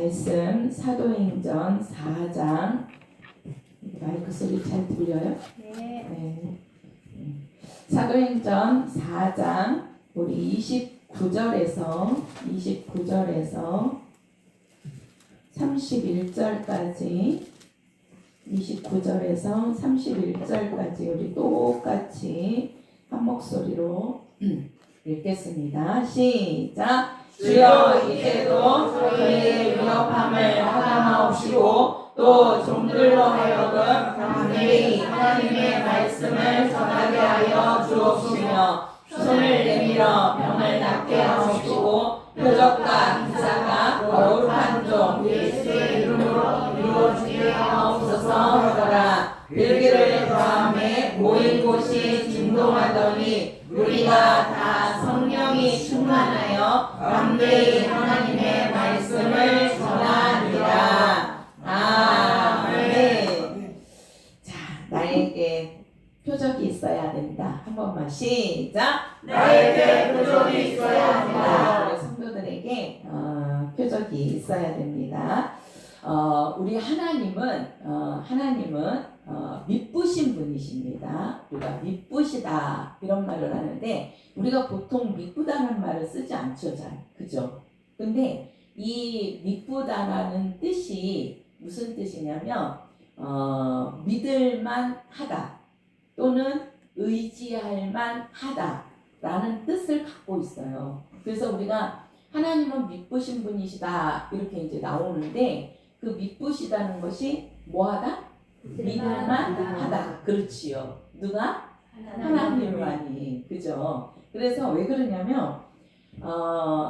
말씀 사도행전 4장. 마이크 소리 잘 들려요? 네. 사도행전 4장 우리 29절에서 31절까지 29절에서 31절까지 우리 똑같이 한 목소리로 읽겠습니다. 시작. 주여 이제도 저희의 위협함을 하다마옵시고 또 종들로 하여금 담대히 하나님의 말씀을 전하게 하여 주옵시며 손을 내밀어 병을 낫게 하옵시고 표적과 기사가 거룩한 종 예수의 이름으로 이루어지게 하옵소서 하더라. 일기를 더함에 모인 곳이 진동하더니 우리가 다 성령이 충만하여 담대히 하나님의 말씀을 전하니라. 아멘. 자, 나에게 표적이 있어야 된다. 한 번만 시작. 나에게 표적이 있어야 한다. 우리 성도들에게 표적이 있어야 됩니다. 우리 하나님은 미쁘신 분이십니다. 우리가 미쁘시다 이런 말을 하는데 우리가 보통 미쁘다는 말을 쓰지 않죠, 잘. 그죠? 근데 이 미쁘다라는 뜻이 무슨 뜻이냐면 믿을만 하다 또는 의지할만 하다라는 뜻을 갖고 있어요. 그래서 우리가 하나님은 미쁘신 분이시다 이렇게 이제 나오는데 그 미쁘시다는 것이 뭐하다? 믿을만 하다. 그렇지요. 누가? 하나님만이. 그죠? 그래서 왜 그러냐면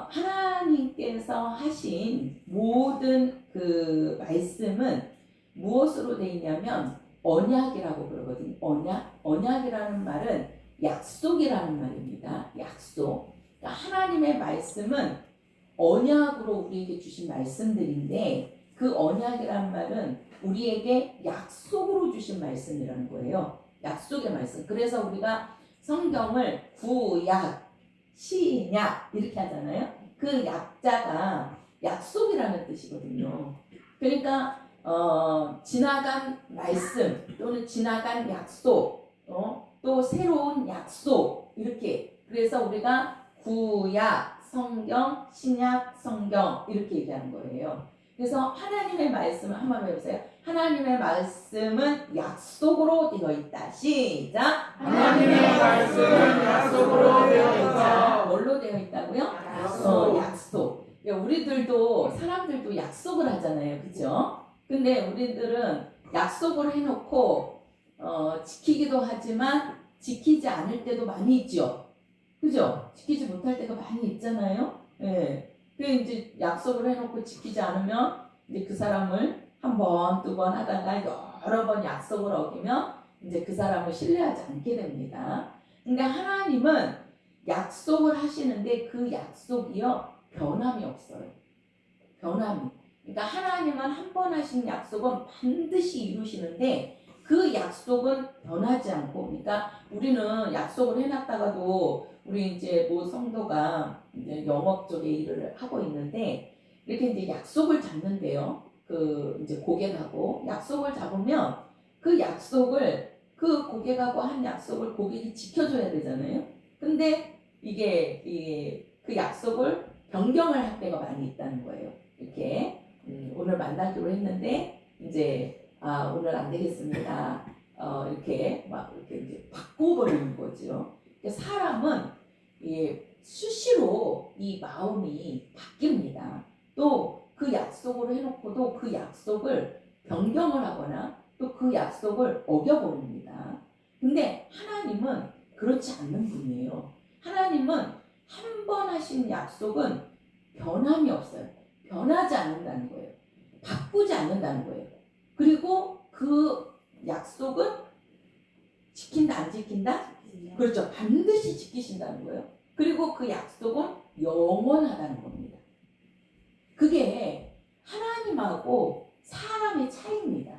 하나님께서 하신 모든 그 말씀은 무엇으로 되어 있냐면 언약이라고 그러거든요. 언약이라는 말은 약속이라는 말입니다. 약속. 그러니까 하나님의 말씀은 언약으로 우리에게 주신 말씀들인데 그 언약이란 말은 우리에게 약속으로 주신 말씀이라는 거예요. 약속의 말씀. 그래서 우리가 성경을 구약, 신약 이렇게 하잖아요. 그 약자가 약속이라는 뜻이거든요. 그러니까 지나간 말씀 또는 지나간 약속, 또 새로운 약속 이렇게. 그래서 우리가 구약, 성경, 신약, 성경 이렇게 얘기하는 거예요. 그래서 하나님의 말씀을 한번 해보세요. 하나님의 말씀은 약속으로 되어 있다. 시작. 하나님의 말씀은 약속으로 되어 있다. 뭘로 되어 있다고요? 약속. 약속. 우리들도 사람들도 약속을 하잖아요, 그렇죠? 근데 우리들은 약속을 해놓고 지키기도 하지만 지키지 않을 때도 많이 있죠, 그죠? 지키지 못할 때가 많이 있잖아요. 예. 그 이제 약속을 해놓고 지키지 않으면 이제 그 사람을 한 번, 두 번 하다가 여러 번 약속을 어기면 이제 그 사람을 신뢰하지 않게 됩니다. 근데 하나님은 약속을 하시는데 그 약속이요 변함이 없어요. 변함이. 그러니까 하나님은 한 번 하신 약속은 반드시 이루시는데 그 약속은 변하지 않고, 그러니까 우리는 약속을 해놨다가도 우리 이제 뭐 성도가 이제 영업 쪽에 일을 하고 있는데 이렇게 이제 약속을 잡는데요. 그 이제 고객하고 약속을 잡으면 그 약속을 그 고객하고 한 약속을 고객이 지켜줘야 되잖아요. 근데 이게 그 약속을 변경을 할 때가 많이 있다는 거예요. 이렇게 오늘 만나기로 했는데 이제 오늘 안 되겠습니다. 이렇게 막 이렇게 이제 바꿔버리는 거죠. 사람은 수시로 이 마음이 바뀝니다. 또 그 약속을 해놓고도 그 약속을 변경을 하거나 또 그 약속을 어겨버립니다. 근데 하나님은 그렇지 않는 분이에요. 하나님은 한 번 하신 약속은 변함이 없어요. 변하지 않는다는 거예요. 바꾸지 않는다는 거예요. 그리고 그 약속은 지킨다 안 지킨다? 그렇죠. 반드시 지키신다는 거예요. 그리고 그 약속은 영원하다는 겁니다. 그게 하나님하고 사람의 차이입니다.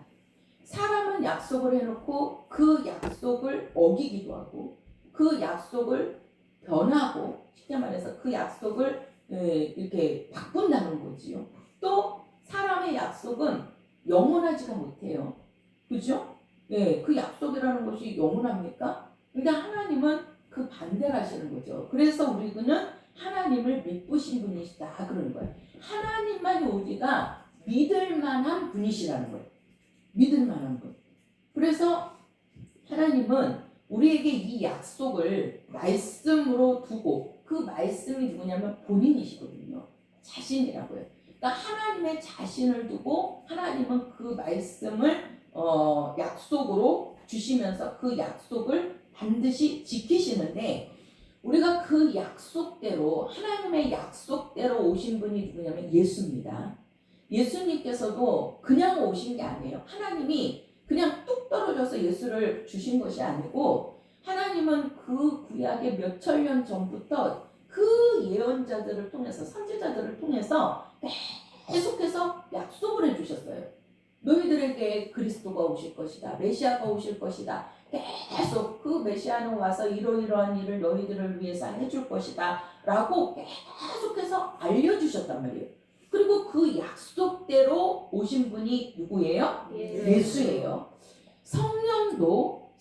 사람은 약속을 해놓고 그 약속을 어기기도 하고 그 약속을 변하고 쉽게 말해서 그 약속을 이렇게 바꾼다는 거지요. 또 약속은 영원하지가 못해요. 그죠? 예, 그 약속이라는 것이 영원합니까? 근데 하나님은 그 반대를 하시는 거죠. 그래서 우리는 하나님을 믿으신 분이시다 그러는 거예요. 하나님만이 우리가 믿을 만한 분이시라는 거예요. 믿을 만한 분. 그래서 하나님은 우리에게 이 약속을 말씀으로 두고, 그 말씀이 누구냐면 본인이시거든요. 자신이라고요. 그러니까 하나님의 자신을 두고 하나님은 그 말씀을 약속으로 주시면서 그 약속을 반드시 지키시는데, 우리가 그 약속대로, 하나님의 약속대로 오신 분이 누구냐면 예수입니다. 예수님께서도 그냥 오신 게 아니에요. 하나님이 그냥 뚝 떨어져서 예수를 주신 것이 아니고, 하나님은 그 구약의 몇 천년 전부터 그 예언자들을 통해서, 선지자들을 통해서 계속해서 약속을 해주셨어요. 너희들에게 그리스도가 오실 것이다, 메시아가 오실 것이다. 계속 그 메시아는 와서 이러이러한 일을 너희들을 위해서 해줄 것이다 라고 계속해서 알려주셨단 말이에요. 그리고 그 약속대로 오신 분이 누구예요? 예수예요. 성령도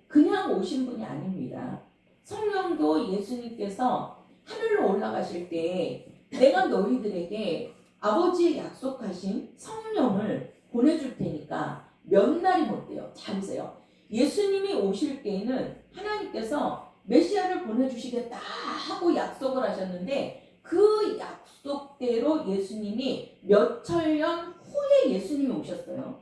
그냥 오신 분이 아닙니다. 성령도 예수님께서 하늘로 올라가실 때 내가 너희들에게 아버지의 약속하신 성령을 보내줄 테니까 몇 날이 못 돼요. 잘 보세요. 예수님이 오실 때에는 하나님께서 메시아를 보내주시겠다 하고 약속을 하셨는데, 그 약속대로 예수님이 몇 천년 후에 예수님이 오셨어요.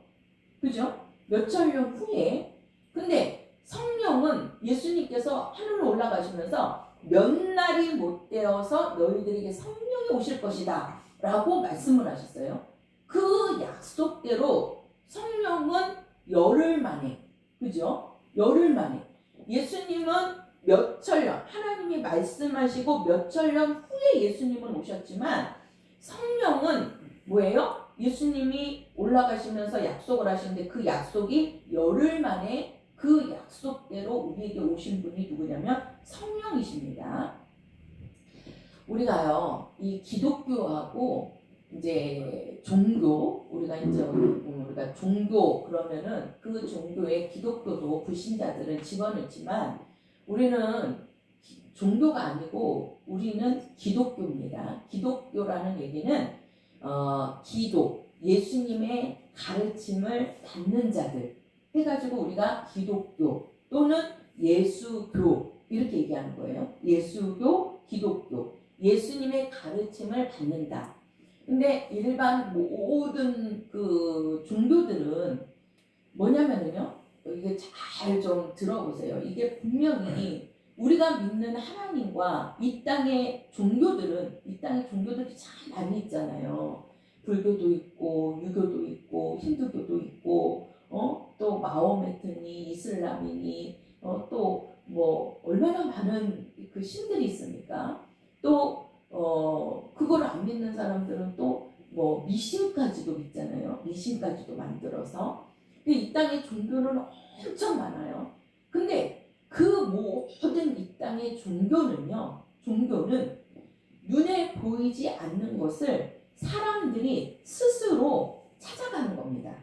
그죠? 몇 천년 후에. 근데 성령은 예수님께서 하늘로 올라가시면서 몇 날이 못 되어서 너희들에게 성령이 오실 것이다 라고 말씀을 하셨어요. 그 약속대로 성령은 열흘 만에, 그죠? 열흘 만에. 예수님은 몇 천년, 하나님이 말씀하시고 몇 천년 후에 예수님은 오셨지만, 성령은 뭐예요? 예수님이 올라가시면서 약속을 하시는데 그 약속이 열흘 만에 그 약속대로 우리에게 오신 분이 누구냐면 성령이십니다. 우리가요, 이 기독교하고 이제 종교, 우리가 종교 그러면은 그 종교에 기독교도 불신자들은 집어넣지만, 우리는 종교가 아니고 우리는 기독교입니다. 기독교라는 얘기는 기도, 예수님의 가르침을 받는 자들 해가지고 우리가 기독교 또는 예수교 이렇게 얘기하는 거예요. 예수교, 기독교, 예수님의 가르침을 받는다. 근데 일반 모든 그 종교들은 뭐냐면요, 이게 잘 좀 들어보세요. 이게 분명히 우리가 믿는 하나님과 이 땅의 종교들이 참 많이 있잖아요. 불교도 있고 유교도 있고 힌두교도 있고 또 마호메트니 이슬람이니 또 뭐 얼마나 많은 그 신들이 있습니까? 또 그걸 안 믿는 사람들은 또 뭐 미신까지도 믿잖아요. 미신까지도 만들어서. 이 땅의 종교는 엄청 많아요. 근데 그 모든 이 땅의 종교는 눈에 보이지 않는 것을 사람들이 스스로 찾아가는 겁니다.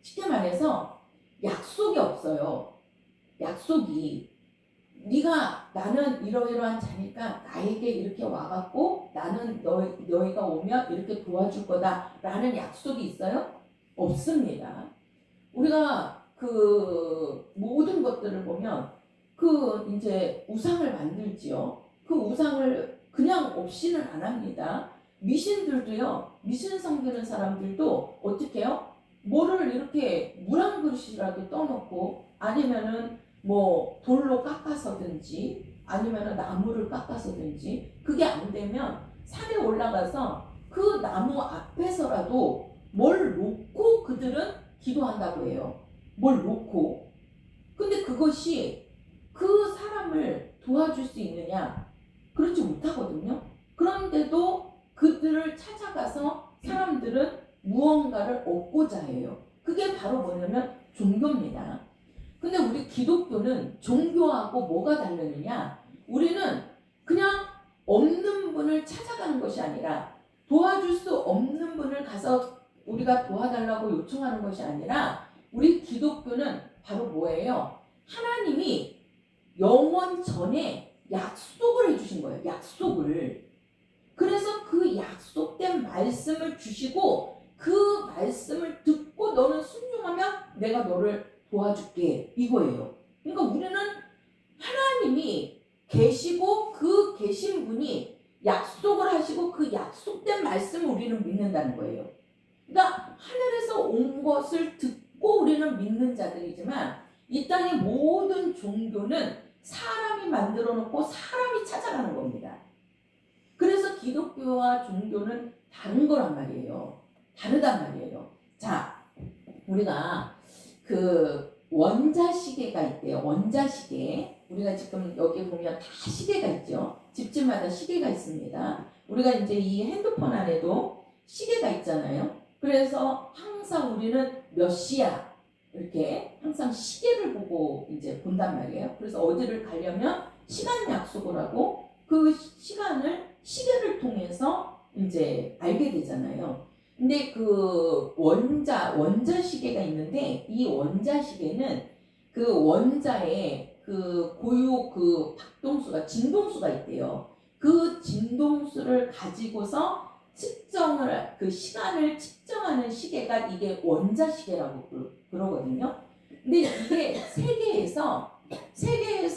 쉽게 말해서 약속이 없어요. 약속이 나는 이러이러한 자니까 나에게 이렇게 와갖고 나는 너희가 오면 이렇게 도와줄 거다 라는 약속이 있어요? 없습니다. 우리가 그 모든 것들을 보면 그 이제 우상을 만들지요. 그 우상을 그냥 없이는 안 합니다. 미신들도요, 미신 섬기는 사람들도 어떻게 해요? 뭐를 이렇게 물 한 그릇이라도 떠놓고, 아니면은 뭐 돌로 깎아서든지 아니면은 나무를 깎아서든지, 그게 안 되면 산에 올라가서 그 나무 앞에서라도 뭘 놓고 그들은 기도한다고 해요. 뭘 놓고. 근데 그것이 그 사람을 도와줄 수 있느냐? 그렇지 못하거든요. 그런데도 그들을 찾아가서 사람들은 무언가를 얻고자 해요. 그게 바로 뭐냐면 종교입니다. 근데 우리 기독교는 종교하고 뭐가 다르느냐? 우리는 그냥 없는 분을 찾아가는 것이 아니라, 도와줄 수 없는 분을 가서 우리가 도와달라고 요청하는 것이 아니라 우리 기독교는 바로 뭐예요? 하나님이 영원 전에 약속을 해주신 거예요. 약속을. 그래서 그 약속된 말씀을 주시고 그 말씀을 듣고 너는 순종하면 내가 너를 도와줄게 이거예요. 그러니까 우리는 하나님이 계시고 그 계신 분이 약속을 하시고 그 약속된 말씀을 우리는 믿는다는 거예요. 그러니까 하늘에서 온 것을 듣고 우리는 믿는 자들이지만 이 땅의 모든 종교는 사람이 만들어 놓고 사람이 찾아가는 겁니다. 그래서 기독교와 종교는 다른 거란 말이에요. 다르단 말이에요. 자, 우리가 그 원자시계가 있대요. 원자시계. 우리가 지금 여기 보면 다 시계가 있죠. 집집마다 시계가 있습니다. 우리가 이제 이 핸드폰 안에도 시계가 있잖아요. 그래서 항상 우리는 몇 시야 이렇게 항상 시계를 보고 이제 본단 말이에요. 그래서 어디를 가려면 시간 약속을 하고 그 시간을 시계를 통해서 이제 알게 되잖아요. 근데 그 원자시계가 있는데 이 원자시계는 그 원자의 그 고유 그 박동수가 진동수가 있대요. 그 진동수를 가지고서 측정을 그 시간을 측정하는 시계가 이게 원자시계라고 그러거든요. 근데 이게 세계에서 제일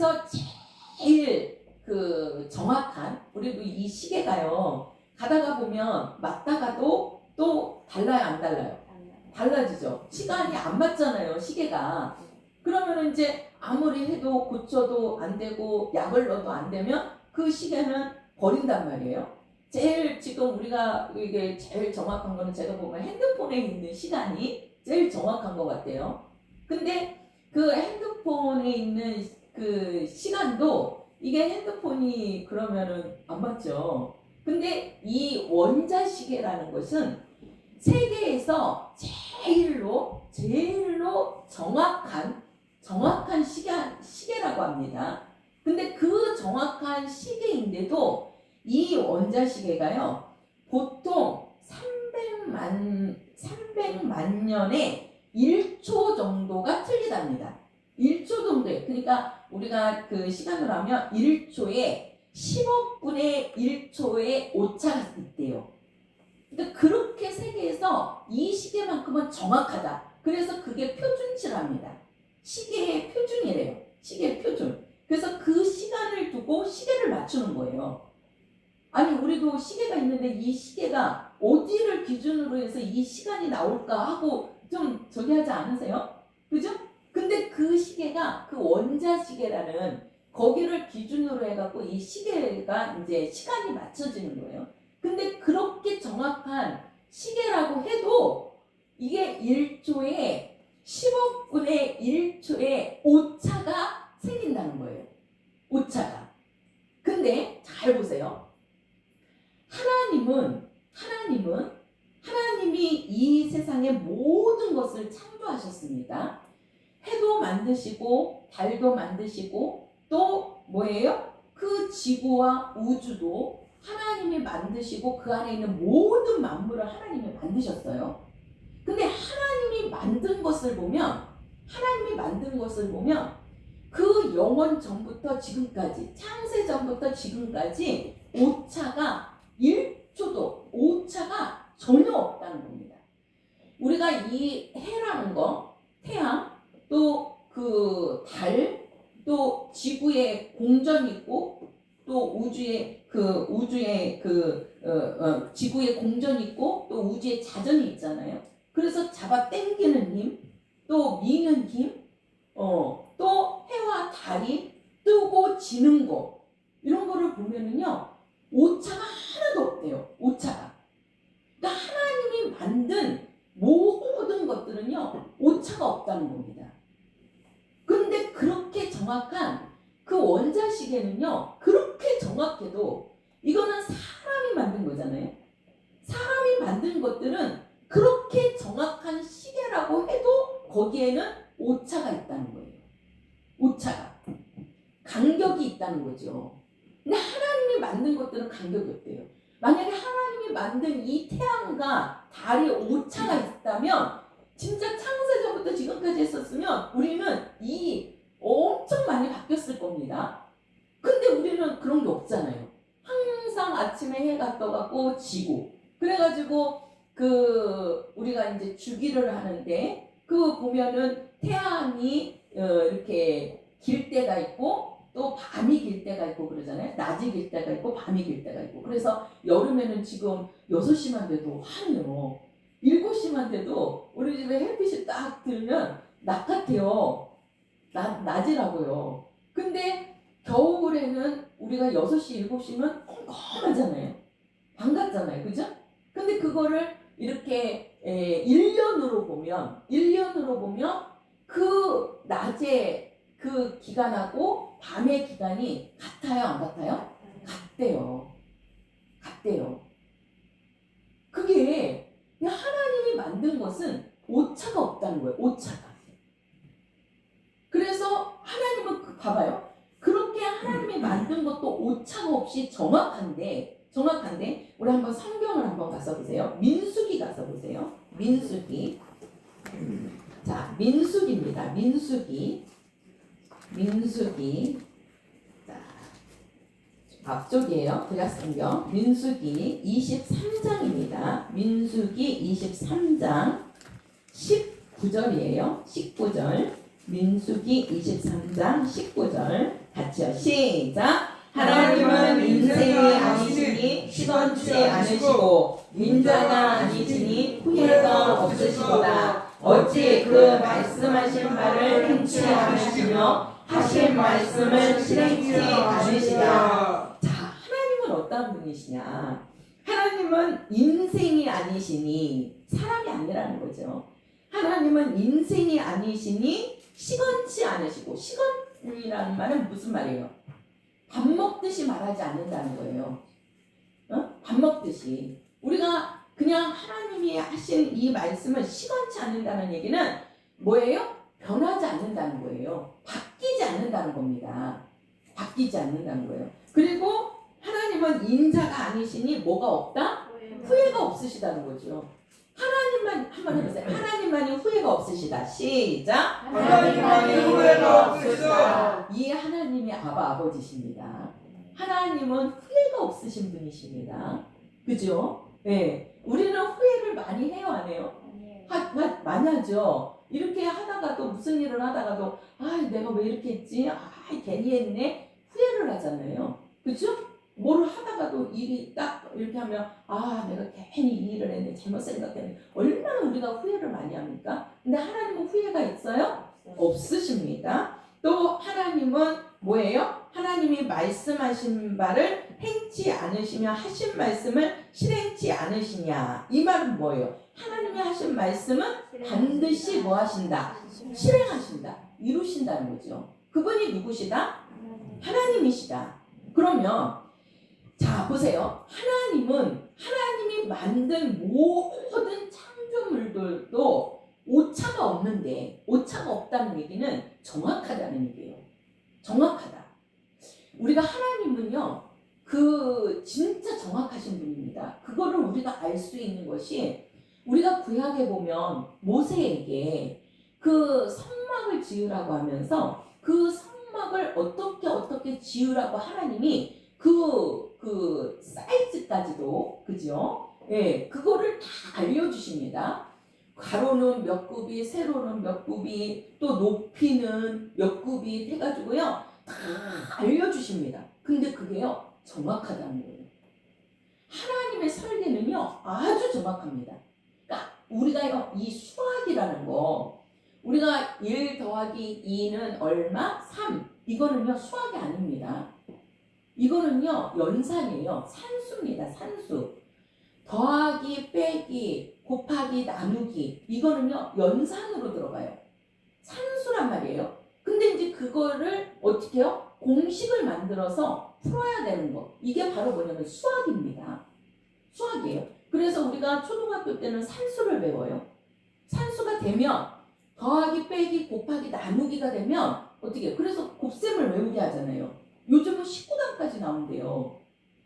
그 정확한 우리도 이 시계가요. 가다가 보면 맞다가도 또 달라요, 안 달라요? 달라지죠. 시간이 안 맞잖아요, 시계가. 그러면 이제 아무리 해도 고쳐도 안 되고 약을 넣어도 안 되면 그 시계는 버린단 말이에요. 제일 지금 우리가 이게 제일 정확한 거는 제가 보면 핸드폰에 있는 시간이 제일 정확한 것 같아요. 근데 그 핸드폰에 있는 그 시간도 이게 핸드폰이 그러면은 안 맞죠. 근데 이 원자시계라는 것은 세계에서 제일로 정확한 시계라고 합니다. 근데 그 정확한 시계인데도 이 원자시계가요, 보통 300만 년에 1초 정도가 틀리답니다. 1초 정도예요. 그러니까 우리가 그 시간으로 하면 1초에 10억 분의 1초의 오차가 있대요. 그러니까 그렇게 세계에서 이 시계만큼은 정확하다. 그래서 그게 표준치랍니다. 시계의 표준이래요. 시계의 표준. 그래서 그 시간을 두고 시계를 맞추는 거예요. 아니 우리도 시계가 있는데 이 시계가 어디를 기준으로 해서 이 시간이 나올까 하고 좀 저기 하지 않으세요? 그죠? 근데 그 시계가 그 원자시계라는 거기를 기준으로 해갖고 이 시계가 이제 시간이 맞춰지는 거예요. 근데 그렇게 정확한 시계라고 해도 이게 1초에 10억 분의 1초의 오차가 생긴다는 거예요. 오차가. 근데 잘 보세요. 하나님이 이 세상의 모든 것을 창조하셨습니다. 해도 만드시고 달도 만드시고 또 뭐예요? 그 지구와 우주도 하나님이 만드시고 그 안에 있는 모든 만물을 하나님이 만드셨어요. 근데 하나님이 만든 것을 보면 그 영원 전부터 지금까지 창세 전부터 지금까지 오차가 1초도 오차가 전혀 없다는 겁니다. 우리가 이 해라는 거, 태양, 또 그 달, 또 지구에 공전이 있고 또 지구에 공전이 있고 또 우주에 자전이 있잖아요. 그래서 잡아 당기는 힘, 또 미는 힘, 또 해와 달이 뜨고 지는 거 이런 거를 보면은요 오차가 하나도 없대요. 오차가. 그러니까 하나님이 만든 모든 것들은요 오차가 없다는 겁니다. 근데 그렇게 정확한 그 원자시계는요 그렇게 정확해도 이거는 사람이 만든 거잖아요. 사람이 만든 것들은 그렇게 정확한 시계라고 해도 거기에는 오차가 있다는 거예요. 오차가. 간격이 있다는 거죠. 근데 하나님이 만든 것들은 간격이 없대요. 만약에 하나님이 만든 이 태양과 달이 오차가 있다면 진짜 창세전부터 지금까지 했었으면 우리는 이 엄청 많이 바뀌었을 겁니다. 근데 우리는 그런 게 없잖아요. 항상 아침에 해가 떠갖고 지고 그래가지고 우리가 이제 주기를 하는데 보면은 태양이 이렇게 길 때가 있고 또 밤이 길 때가 있고 그러잖아요. 낮이 길 때가 있고 밤이 길 때가 있고. 그래서 여름에는 지금 6시만 돼도 환해요. 7시만 돼도 우리 집에 햇빛이 딱 들면 낮 같아요. 낮이라고요. 근데 겨울에는 우리가 6시, 7시면 컴컴하잖아요. 반갑잖아요. 그죠? 근데 그거를 이렇게 1년으로 보면 그 낮에 그 기간하고 밤의 기간이 같아요? 안 같아요? 같대요. 그게 하나님이 만든 것은 오차가 없다는 거예요. 오차가. 그래서 하나님은 봐봐요. 그렇게 하나님이 만든 것도 오차가 없이 정확한데 우리 한번 성경을 한번 가서 보세요. 민수기 가서 보세요. 민수기. 자, 민수기입니다. 민수기. 자, 앞쪽이에요. 구약성경. 민수기 23장입니다. 민수기 23장 19절이에요. 19절. 민수기 23장 19절. 같이요. 시작. 하나님은 인생이 아니시니 시건치 않으시고 인자가 아니시니 후회가 없으시도다. 어찌 그 말씀하신 바를 행치 않으시며 하신 말씀을 실행치 않으시냐. 자, 하나님은 어떤 분이시냐. 하나님은 인생이 아니시니 사람이 아니라는 거죠. 하나님은 인생이 아니시니 시건치 않으시고, 시건이라는 말은 무슨 말이에요? 밥 먹듯이 말하지 않는다는 거예요. 밥 먹듯이. 우리가 그냥 하나님이 하신 이 말씀을 시건치 않는다는 얘기는 뭐예요? 변하지 않는다는 거예요. 바뀌지 않는다는 겁니다. 바뀌지 않는다는 거예요. 그리고 하나님은 인자가 아니시니 뭐가 없다? 후회가 없으시다는 거죠. 하나님만 한번 해보세요. 하나님만이 후회가 없으시다. 시작. 하나님만이 후회가 없으시다. 이 하나님이 아버지십니다. 하나님은 후회가 없으신 분이십니다. 그죠? 네. 우리는 후회를 많이 해요, 안 해요? 많이 하죠. 이렇게 하다가도 무슨 일을 하다가도 내가 왜 이렇게 했지? 괜히 했네. 후회를 하잖아요. 그죠? 뭘 하다가도 일이 딱 이렇게 하면 내가 괜히 이 일을 했네. 잘못 생각했네. 얼마나 우리가 후회를 많이 합니까? 근데 하나님은 후회가 있어요? 없으십니다. 또 하나님은 뭐예요? 하나님이 말씀하신 바를 행치 않으시며 하신 말씀을 실행치 않으시냐. 이 말은 뭐예요? 하나님이 하신 말씀은 반드시 뭐 하신다? 실행하신다. 이루신다는 거죠. 그분이 누구시다? 하나님이시다. 그러면 자, 보세요. 하나님이 만든 모든 창조물들도 오차가 없는데, 오차가 없다는 얘기는 정확하다는 얘기예요. 정확하다. 우리가 하나님은요, 진짜 정확하신 분입니다. 그거를 우리가 알 수 있는 것이, 우리가 구약에 보면 모세에게 그 성막을 지으라고 하면서 그 성막을 어떻게 지으라고 하나님이 그 사이즈까지도, 그죠? 예, 그거를 다 알려주십니다. 가로는 몇 굽이, 세로는 몇 굽이, 또 높이는 몇 굽이 해가지고요, 다 알려주십니다. 근데 그게요, 정확하다는 거예요. 하나님의 설계는요, 아주 정확합니다. 그러니까 우리가요, 이 수학이라는 거, 우리가 1 더하기 2는 얼마? 3. 이거는요, 수학이 아닙니다. 이거는요, 연산이에요. 산수입니다. 산수. 더하기, 빼기, 곱하기, 나누기. 이거는요, 연산으로 들어가요. 산수란 말이에요. 근데 이제 그거를 어떻게 해요? 공식을 만들어서 풀어야 되는 거. 이게 바로 뭐냐면 수학입니다. 수학이에요. 그래서 우리가 초등학교 때는 산수를 배워요. 산수가 되면 더하기, 빼기, 곱하기, 나누기가 되면 어떻게 해요? 그래서 곱셈을 외우게 하잖아요. 요즘은 19단까지 나온대요.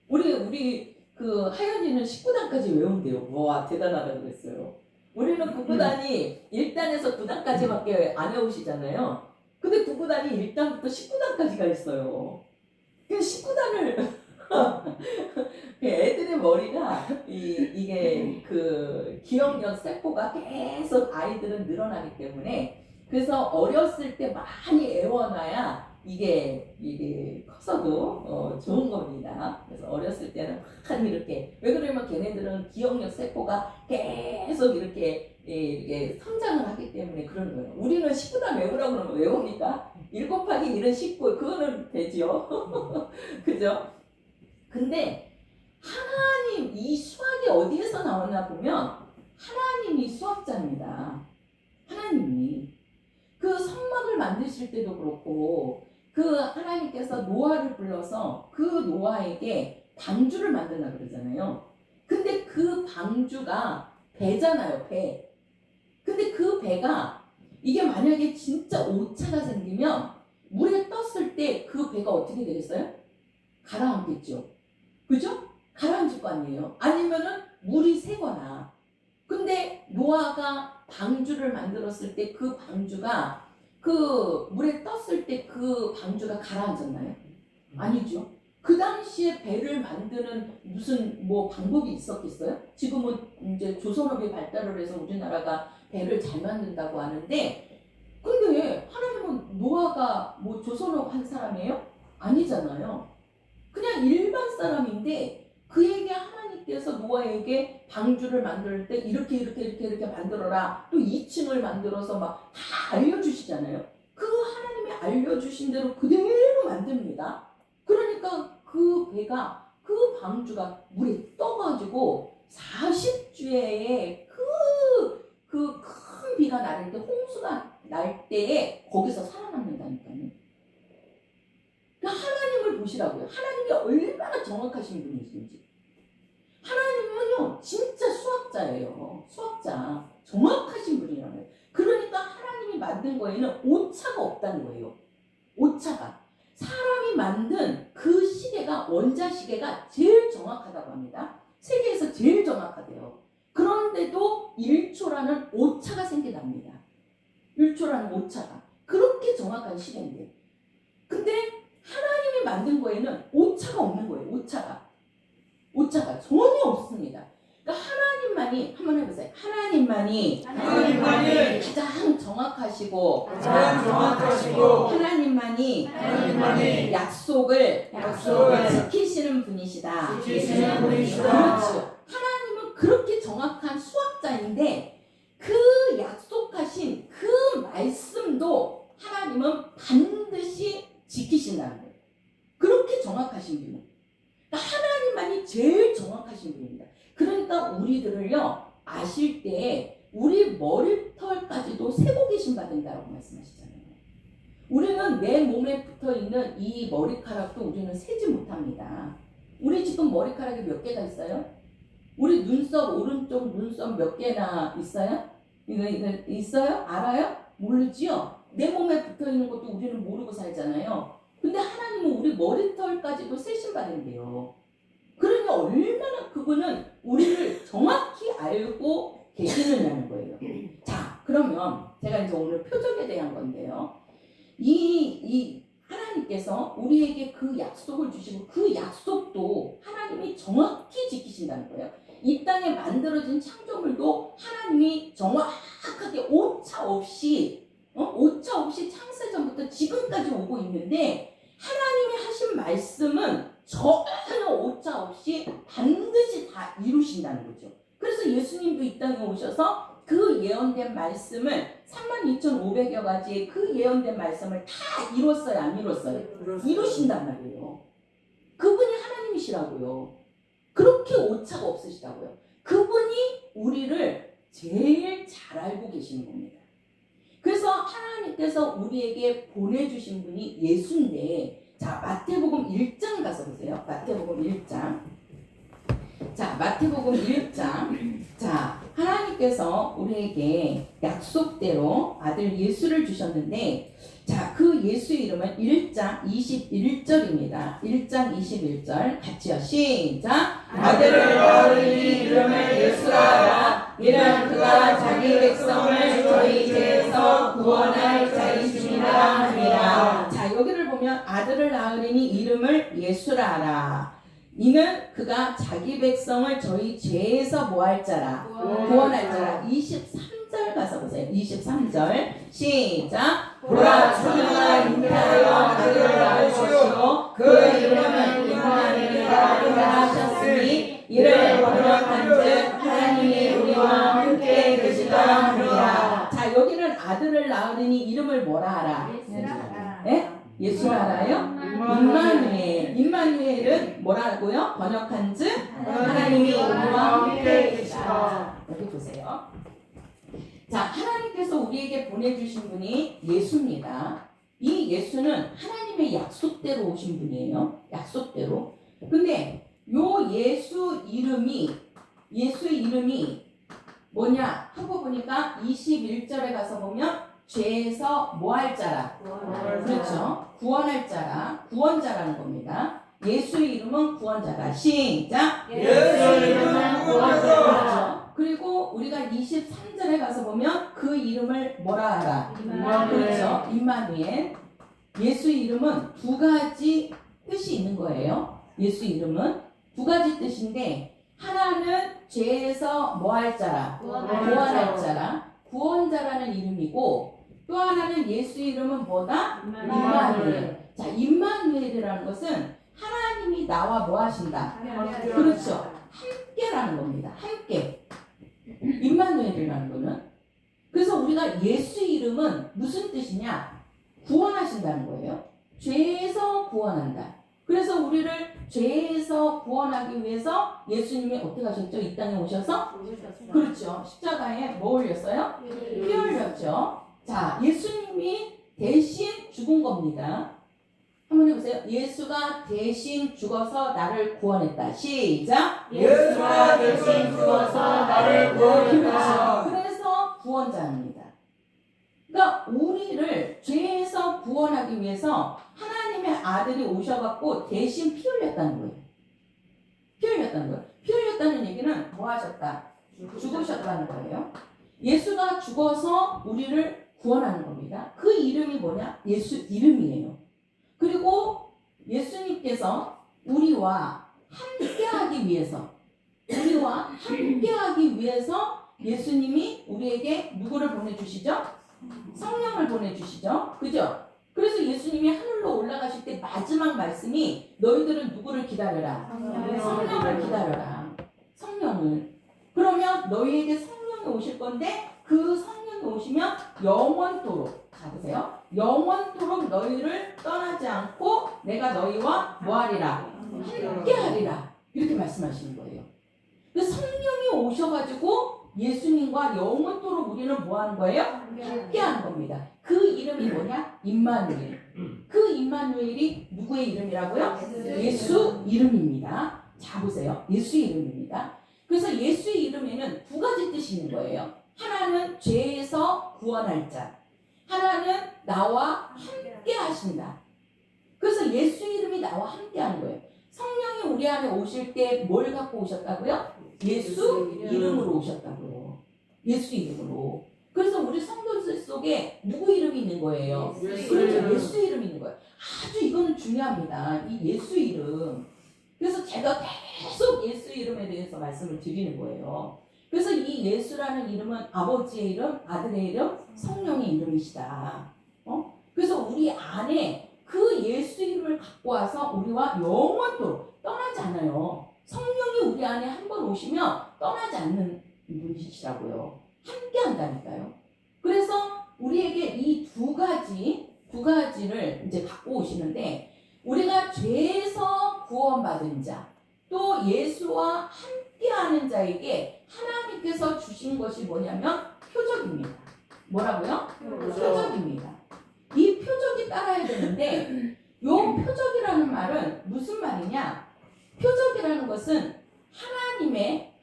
우리 그 하연이는 19단까지 외운대요. 와 대단하다고 그랬어요. 우리는 구구단이 1단에서 9단까지밖에 안 외우시잖아요. 근데 구구단이 1단부터 19단까지가 있어요. 그 19단을 애들의 머리가 이게 그 기억력 세포가 계속 아이들은 늘어나기 때문에 그래서 어렸을 때 많이 애워놔야 이게 커서도 좋은 겁니다. 그래서 어렸을 때는 많이 이렇게 왜 그러면 걔네들은 기억력 세포가 계속 이렇게 성장을 하기 때문에 그런 거예요. 우리는 19단 외우라고 그러면 외웁니까? 1 곱하기 1은 19 그거는 되죠. 그죠? 근데 하나님 이 수학이 어디에서 나왔나 보면 하나님이 수학자입니다. 하나님이 그 성막을 만드실 때도 그렇고 그 하나님께서 노아를 불러서 그 노아에게 방주를 만들라 그러잖아요. 근데 그 방주가 배잖아요, 배. 근데 그 배가 이게 만약에 진짜 오차가 생기면 물에 떴을 때 그 배가 어떻게 되겠어요? 가라앉겠죠. 그죠? 가라앉을 거 아니에요. 아니면은 물이 새거나. 근데 노아가 방주를 만들었을 때 그 방주가 그 물에 떴을 때 그 방주가 가라앉았나요? 아니죠. 그 당시에 배를 만드는 무슨 뭐 방법이 있었겠어요? 지금은 이제 조선업이 발달을 해서 우리나라가 배를 잘 만든다고 하는데 근데 하나님은 노아가 뭐 조선업 한 사람이에요? 아니잖아요. 그냥 일반 사람인데 그에게 하나님께서 노아에게 방주를 만들 때 이렇게 만들어라. 또 2층을 만들어서 막 다 알려주시잖아요. 그 하나님이 알려주신 대로 그대로 만듭니다. 그러니까 그 배가 그 방주가 물에 떠가지고 40주에 그 큰 비가 날 때 홍수가 날 때에 거기서 살아남는다니까요. 그러니까 하나님을 보시라고요. 하나님이 얼마나 정확하신 분이신지. 하나님은요 진짜 수학자예요. 수학자. 정확하신 분이라고요. 그러니까 하나님이 만든 거에는 오차가 없다는 거예요. 오차가. 사람이 만든 그 시계가 원자시계가 제일 정확하다고 합니다. 세계에서 제일 정확하대요. 그런데도 1초라는 오차가 생겨납니다. 1초라는 오차가. 그렇게 정확한 시계인데. 근데 하나님이 만든 거에는 오차가 없는 거예요. 오차가 전혀 없습니다. 그러니까 하나님만이 한번 해보세요. 하나님만이 가장 정확하시고 하나님만이 약속을 지키시는 분이시다. 그렇죠. 하나님은 그렇게 정확한 수학자인데 그 약속하신 그 말씀도 하나님은 반드시 지키신다는 거예요. 그렇게 정확하신 분이에요. 그러니까 하나님만이 제일 정확하신 분입니다. 그러니까 우리들을요 아실 때 우리 머리털까지도 세고 계신가 된다고 말씀하시잖아요. 우리는 내 몸에 붙어있는 이 머리카락도 우리는 세지 못합니다. 우리 지금 머리카락이 몇 개가 있어요? 우리 눈썹 오른쪽 눈썹 몇 개나 있어요? 이거 있어요? 알아요? 모르지요? 내 몸에 붙어있는 것도 우리는 모르고 살잖아요. 근데 하나님은 우리 머리털까지도 세신 바된대요. 그러니 얼마나 그분은 우리를 정확히 알고 계시느냐는 거예요. 자, 그러면 제가 이제 오늘 표적에 대한 건데요. 이 하나님께서 우리에게 그 약속을 주시고 그 약속도 하나님이 정확히 지키신다는 거예요. 이 땅에 만들어진 창조물도 하나님이 정확하게 오차 없이 창세전부터 지금까지 오고 있는데 하나님이 하신 말씀은 전혀 오차 없이 반드시 다 이루신다는 거죠. 그래서 예수님도 이 땅에 오셔서 그 예언된 말씀을 32,500여 가지의 그 예언된 말씀을 다 이뤘어요, 안 이뤘어요? 이루신단 말이에요. 그분이 하나님이시라고요. 그렇게 오차가 없으시다고요. 그분이 우리를 제일 잘 알고 계시는 겁니다. 그래서 하나님께서 우리에게 보내주신 분이 예수인데, 자, 마태복음 1장 가서 보세요. 마태복음 1장. 자, 마태복음 1장. 자, 하나님 하나님께서 우리에게 약속대로 아들 예수를 주셨는데, 자, 그 예수 이름은 1장 21절입니다. 1장 21절 같이요. 시작. 아들을 낳으니 이름을 예수라 하라. 이는 그가 자기 백성을 저희 죄에서 구원할 자이심이라 하니라. 자, 여기를 보면 아들을 낳으리니 이름을 예수라 하라. 이는 그가 자기 백성을 저희 죄에서 뭐할 자라? 구원할 자라. 23절 가서 보세요. 23절 시작. 보라 처녀가 잉태하여 아들을 낳을 것이요 그 이름은 임마누엘이라 하셨으니 이를 번역한즉 하나님이 우리와 함께 계시다 하니라. 자, 여기는 아들을 낳으리니 이름을 뭐라 하라? 예? 예수라 알아요? 임마누엘. 임마누엘은 뭐라고요? 번역한즉 하나님이 우리와 함께 계시다. 여기 보세요. 자, 하나님께서 우리에게 보내주신 분이 예수입니다. 이 예수는 하나님의 약속대로 오신 분이에요. 약속대로. 근데 요 예수 이름이 뭐냐 하고 보니까 21절에 가서 보면 죄에서 뭐 할 자라? 그렇죠. 구원할 자라. 구원자라는 겁니다. 예수 이름은 구원자다. 시작. 예수 이름은 구원자다. 그렇죠. 그리고 우리가 23절에 가서 보면 그 이름을 뭐라 하라? 그렇죠. 임마누엘. 예수 이름은 두 가지 뜻이 있는 거예요. 예수 이름은 두 가지 뜻인데, 하나는 죄에서 뭐 할 자라? 구원할 자라. 구원자라는 이름이고, 또 하나는 예수 이름은 뭐다? 임마누엘. 자, 임마누엘이라는 것은 하나님이 나와 뭐 하신다? 그렇죠. 함께라는 겁니다. 함께. 임마누엘이라는 거는. 그래서 우리가 예수 이름은 무슨 뜻이냐? 구원하신다는 거예요. 죄에서 구원한다. 그래서 우리를 죄에서 구원하기 위해서 예수님이 어떻게 하셨죠? 이 땅에 오셔서? 그렇죠. 십자가에 뭐 올렸어요? 피 흘렸죠. 자, 예수님이 대신 죽은 겁니다. 한번 해보세요. 예수가 대신 죽어서 나를 구원했다. 시작. 예수가 대신 죽어서 나를 구원했다. 그렇죠. 그래서 구원자입니다. 그러니까 우리를 죄에서 구원하기 위해서 하나님의 아들이 오셔갖고 대신 피 흘렸다는 거예요. 피 흘렸다는 거예요. 피 흘렸다는 얘기는 뭐 하셨다? 죽으셨다는 거예요. 예수가 죽어서 우리를 구원하는 겁니다. 그 이름이 뭐냐? 예수 이름이에요. 그리고 예수님께서 우리와 함께하기 위해서 예수님이 우리에게 누구를 보내주시죠? 성령을 보내주시죠. 그죠? 그래서 예수님이 하늘로 올라가실 때 마지막 말씀이 너희들은 누구를 기다려라? 성령을 기다려라. 성령을. 그러면 너희에게 성령이 오실 건데, 그 성령이 오시면 영원토록, 잡으세요. 영원토록 너희를 떠나지 않고 내가 너희와 뭐하리라? 함께하리라. 이렇게 말씀하시는 거예요. 그래서 성령이 오셔가지고 예수님과 영원토록 우리는 뭐 하는 거예요? 함께하는 겁니다. 그 이름이 뭐냐? 임마누엘. 그 임마누엘이 누구의 이름이라고요? 예수 이름입니다. 자, 보세요. 예수 이름입니다. 그래서 예수 이름에는 두 가지 뜻이 있는 거예요. 하나는 죄에서 구원할 자, 하나는 나와 함께 하신다. 그래서 예수 이름이 나와 함께 하는 거예요. 성령이 우리 안에 오실 때 뭘 갖고 오셨다고요? 예수 이름으로 오셨다고요. 예수 이름으로. 그래서 우리 성도들 속에 누구 이름이 있는 거예요? 그렇죠. 예수 이름이 있는 거예요. 아주 이거는 중요합니다. 이 예수 이름. 그래서 제가 계속 예수 이름에 대해서 말씀을 드리는 거예요. 그래서 이 예수라는 이름은 아버지의 이름, 아들의 이름, 성령의 이름이시다. 그래서 우리 안에 그 예수 이름을 갖고 와서 우리와 영원토록 떠나지 않아요. 성령이 우리 안에 한 번 오시면 떠나지 않는 분이시라고요. 함께 한다니까요. 그래서 우리에게 이 두 가지를 이제 갖고 오시는데, 우리가 죄에서 구원받은 자, 또 예수와 함께하는 자에게 하나님께서 주신 것이 뭐냐면 표적입니다. 뭐라고요? 표적입니다. 이 표적이 따라야 되는데, 요 표적이라는 말은 무슨 말이냐? 표적이라는 것은 하나님의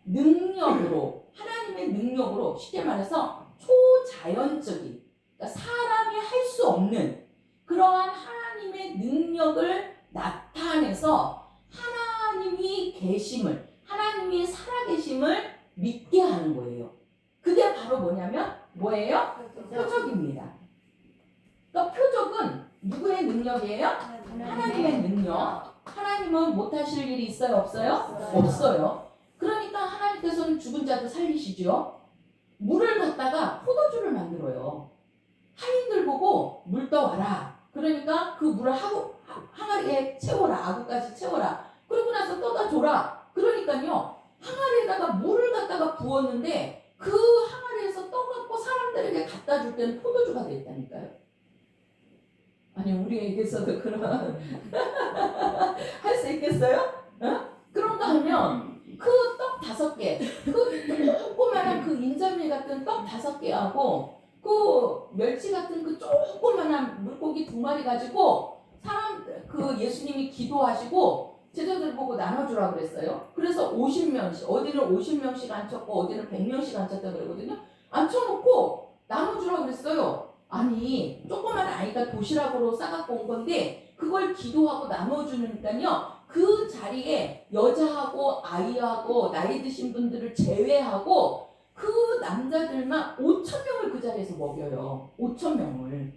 능력이 능력으로, 하나님의 능력으로, 쉽게 말해서 초자연적인, 그러니까 사람이 할 수 없는 그러한 하나님의 능력을 나타내서 하나님이 계심을, 하나님이 살아계심을 믿게 하는 거예요. 그게 바로 뭐냐면 뭐예요? 표적입니다. 그러니까 표적은 누구의 능력이에요? 하나님의 능력. 하나님은 못하실 일이 있어요? 없어요? 없어요. 그러니까 하나님께서는 죽은 자도 살리시죠. 물을 갖다가 포도주를 만들어요. 하인들 보고 물 떠와라. 그러니까 그 물을 항아리에 채워라. 아구까지 채워라. 그러고 나서 떠다 줘라. 그러니까요, 항아리에다가 물을 갖다가 부었는데 그 항아리에서 떠갖고 사람들에게 갖다 줄 때는 포도주가 됐다니까요. 아니, 우리에게서도 그런 할 수 있겠어요? 어? 그런가 하면 그 떡 5개, 그 조그만한 그 인절미 같은 떡 5개하고 그 멸치 같은 그 조그만한 물고기 2마리 가지고 그 예수님이 기도하시고 제자들 보고 나눠주라 그랬어요. 그래서 50명씩, 어디는 50명씩 앉혔고 어디는 100명씩 앉혔다 그러거든요. 앉혀놓고 나눠주라 그랬어요. 아니, 조그만 아이가 도시락으로 싸갖고 온 건데 그걸 기도하고 나눠주니까요, 그 자리에 여자하고 아이하고 나이 드신 분들을 제외하고 그 남자들만 5,000명을 그 자리에서 먹여요. 5,000명을.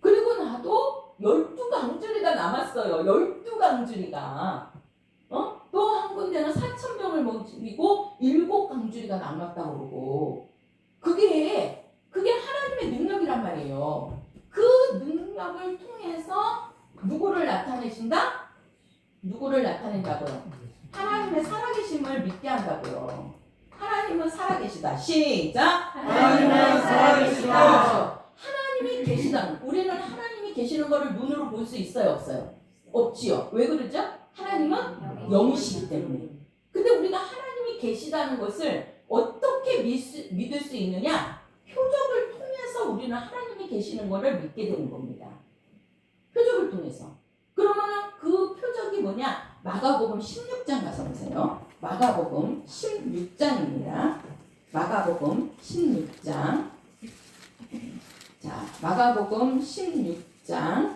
그리고 나도 12강줄이가 남았어요. 12강줄이가. 또 한 군데는 4,000명을 먹이고 7강줄이가 남았다고 그러고. 그게 하나님의 능력이란 말이에요. 그 능력을 통해서 누구를 나타내신다? 누구를 나타낸다고요? 하나님의 살아계심을 믿게 한다고요. 하나님은 살아계시다. 시작! 하나님은 살아계시다. 하나님이 계시다. 우리는 하나님이 계시는 것을 눈으로 볼 수 있어요? 없어요? 없지요. 왜 그러죠? 하나님은 영이시기 때문에. 근데 우리가 하나님이 계시다는 것을 어떻게 믿을 수 있느냐? 표적을 통해서 우리는 하나님이 계시는 것을 믿게 되는 겁니다. 표적을 통해서. 그러면은 그 표적이 뭐냐? 마가복음 16장 가서 보세요. 마가복음 16장입니다. 마가복음 16장. 자, 마가복음 16장.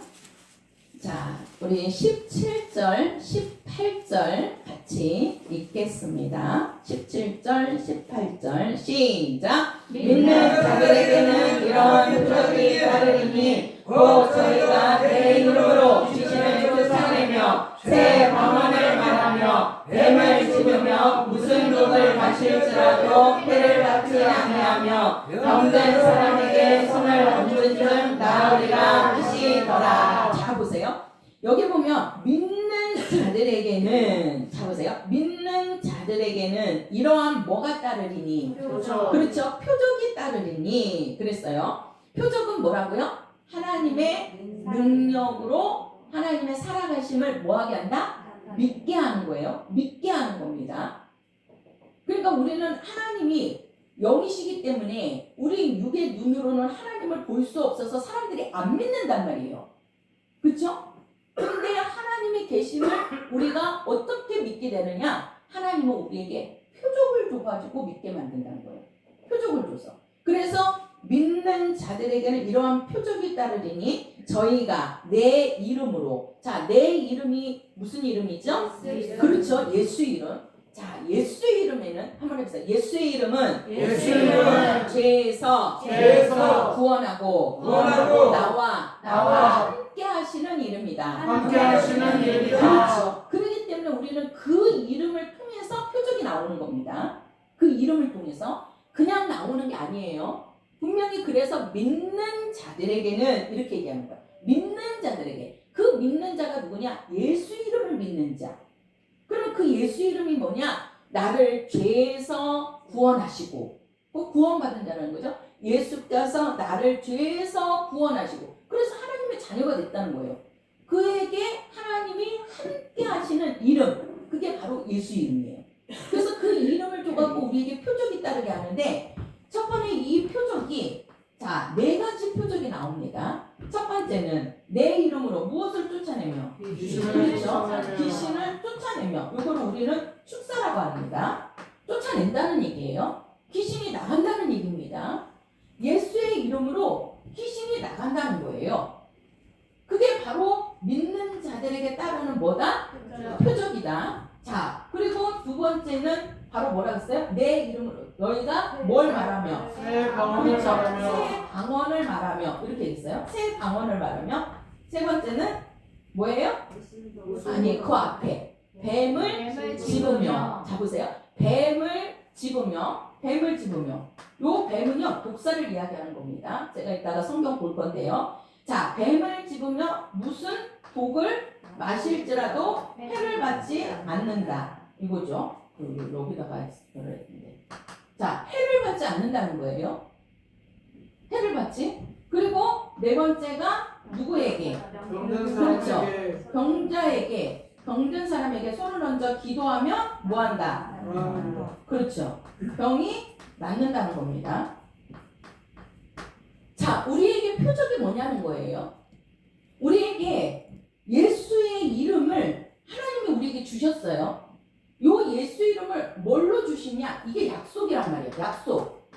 자, 우리 17절, 18절 같이 읽겠습니다. 17절, 18절 시작! 믿는 자들에게는 이런 표적이 따르리니 곧 저희가 내 이름으로 귀신을 쫓아내며 새 방언을 말하며 뱀을 집으며 무슨 독을 마실지라도 해를 받지 아니하며 병든 사람에게 손을 얹은 즉 나으리라 하시더라. 자, 보세요. 여기 보면 믿는 자들에게는, 자 보세요. 믿는 자들에게는 이러한 뭐가 따르리니? 그렇죠. 그렇죠. 표적이 따르리니 그랬어요. 표적은 뭐라고요? 하나님의 능력으로 하나님의 살아가심을 뭐하게 한다? 믿게 하는 거예요. 믿게 하는 겁니다. 그러니까 우리는 하나님이 영이시기 때문에 우리 육의 눈으로는 하나님을 볼 수 없어서 사람들이 안 믿는단 말이에요. 그렇죠? 그런데 하나님이 계심을 우리가 어떻게 믿게 되느냐? 하나님은 우리에게 표적을 줘가지고 믿게 만든다는 거예요. 표적을 줘서. 그래서 믿는 자들에게는 이러한 표적이 따르리니 저희가 내 이름으로, 자, 내 이름이 무슨 이름이죠? 그렇죠. 예수 이름. 자, 예수 이름에는 한번 해보세요. 예수의 이름은 죄에서 구원하고 나와 함께 하시는 이름이다. 함께 하시는 이름이다. 그렇죠. 그렇기 때문에 우리는 그 이름을 통해서 표적이 나오는 겁니다. 그 이름을 통해서 그냥 나오는 게 아니에요. 분명히 그래서 믿는 자들에게는 이렇게 얘기하는 거예요. 믿는 자들에게. 그 믿는 자가 누구냐? 예수 이름을 믿는 자. 그럼 그 예수 이름이 뭐냐? 나를 죄에서 구원하시고, 구원받은 자라는 거죠. 예수께서 나를 죄에서 구원하시고, 그래서 하나님의 자녀가 됐다는 거예요. 그에게 하나님이 함께 하시는 이름, 그게 바로 예수 이름이에요. 그래서 그 이름을 줘갖고 우리에게 표적이 따르게 하는데, 첫 번째 이 표적이, 자, 4가지 표적이 나옵니다. 첫 번째는 내 이름으로 무엇을 쫓아내며? 그렇죠. 귀신을 쫓아내며. 이걸 우리는 축사라고 합니다. 쫓아낸다는 얘기예요. 귀신이 나간다는 얘기입니다. 예수의 이름으로 귀신이 나간다는 거예요. 그게 바로 믿는 자들에게 따르는 뭐다? 표적이다. 자, 그리고 두 번째는 바로 뭐라고 했어요? 내 이름으로 너희가 뭘 말하며? 새 방언을 그렇죠. 말하며 새 방언을 말하며 이렇게 있어요. 새 방언을 말하며. 세 번째는 뭐예요? 아니, 그 앞에 뱀을 집으며. 자, 보세요. 뱀을 집으며. 요 뱀은요 독사를 이야기하는 겁니다. 제가 이따가 성경 볼 건데요. 자, 뱀을 집으며 무슨 독을 마실지라도 해를 받지 않는다. 이거죠. 여기다가 했는데. 자, 해를 받지 않는다는 거예요. 해를 받지. 그리고 네 번째가 누구에게? 병든 그렇죠. 사람에게 병든 사람에게 손을 얹어 기도하며 뭐한다? 그렇죠. 병이 낫는다는 겁니다. 자, 우리에게 표적이 뭐냐는 거예요. 우리에게 예수의 이름을 하나님이 우리에게 주셨어요. 요 예수 이름을 뭘로 주시냐? 이게 약속이란 말이에요. 약속.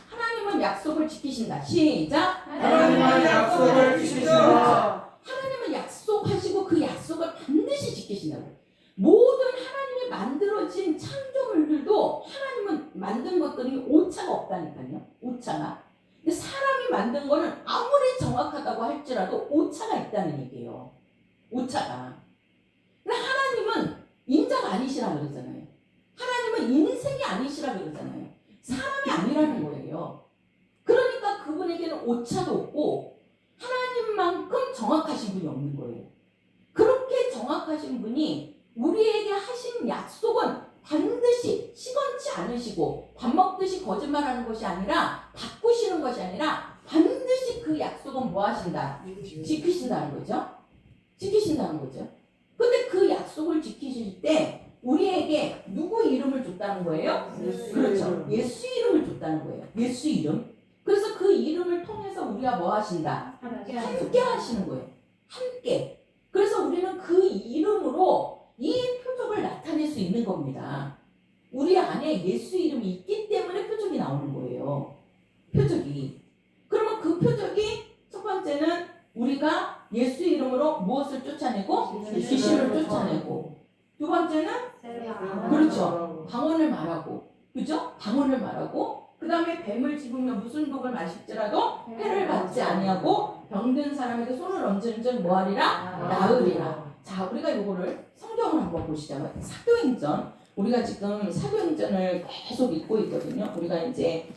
하나님은 약속을 지키신다. 시작. 하나님은 약속을 지키신다. 하나님은 약속하시고 그 약속을 반드시 지키신다고. 모든 하나님이 만들어진 창조물들도 하나님은 만든 것들이 오차가 없다니까요. 오차가. 근데 사람이 만든 거는 아무리 정확하다고 할지라도 오차가 있다는 얘기예요. 오차가. 근데 하나님은 인자가 아니시라 그러잖아요. 하나님은 인생이 아니시라 그러잖아요. 사람이 아니라는 거예요. 그러니까 그분에게는 오차도 없고 하나님만큼 정확하신 분이 없는 거예요. 그렇게 정확하신 분이 우리에게 하신 약속은 반드시 시건치 않으시고 밥 먹듯이 거짓말하는 것이 아니라 바꾸시는 것이 아니라 반드시 그 약속은 뭐 하신다? 지키신다는 거죠. 지키신다는 거죠. 근데 그 약속을 지키실 때 우리에게 누구 이름을 줬다는 거예요? 그렇죠. 예수 이름을 줬다는 거예요. 예수 이름. 그래서 그 이름을 통해서 우리가 뭐 하신다? 함께 하시는 거예요. 함께. 그래서 우리는 그 이름으로 이 표적을 나타낼 수 있는 겁니다. 우리 안에 예수 이름이 있기 때문에 표적이 나오는 거예요. 표적이. 그러면 그 표적이 첫 번째는 우리가 예수 이름으로 무엇을 쫓아내고? 귀신을 쫓아내고. 두 번째는 그렇죠. 방언을 말하고. 그죠? 방언을 말하고. 그 다음에 뱀을 집으며 무슨 독을 마실지라도 해를 받지 아니하고 병든 사람에게 손을 얹은 즉 뭐하리라? 나으리라. 자, 우리가 요거를 성경을 한번 보시자고요. 사도행전. 우리가 지금 사도행전을 계속 읽고 있거든요. 우리가 이제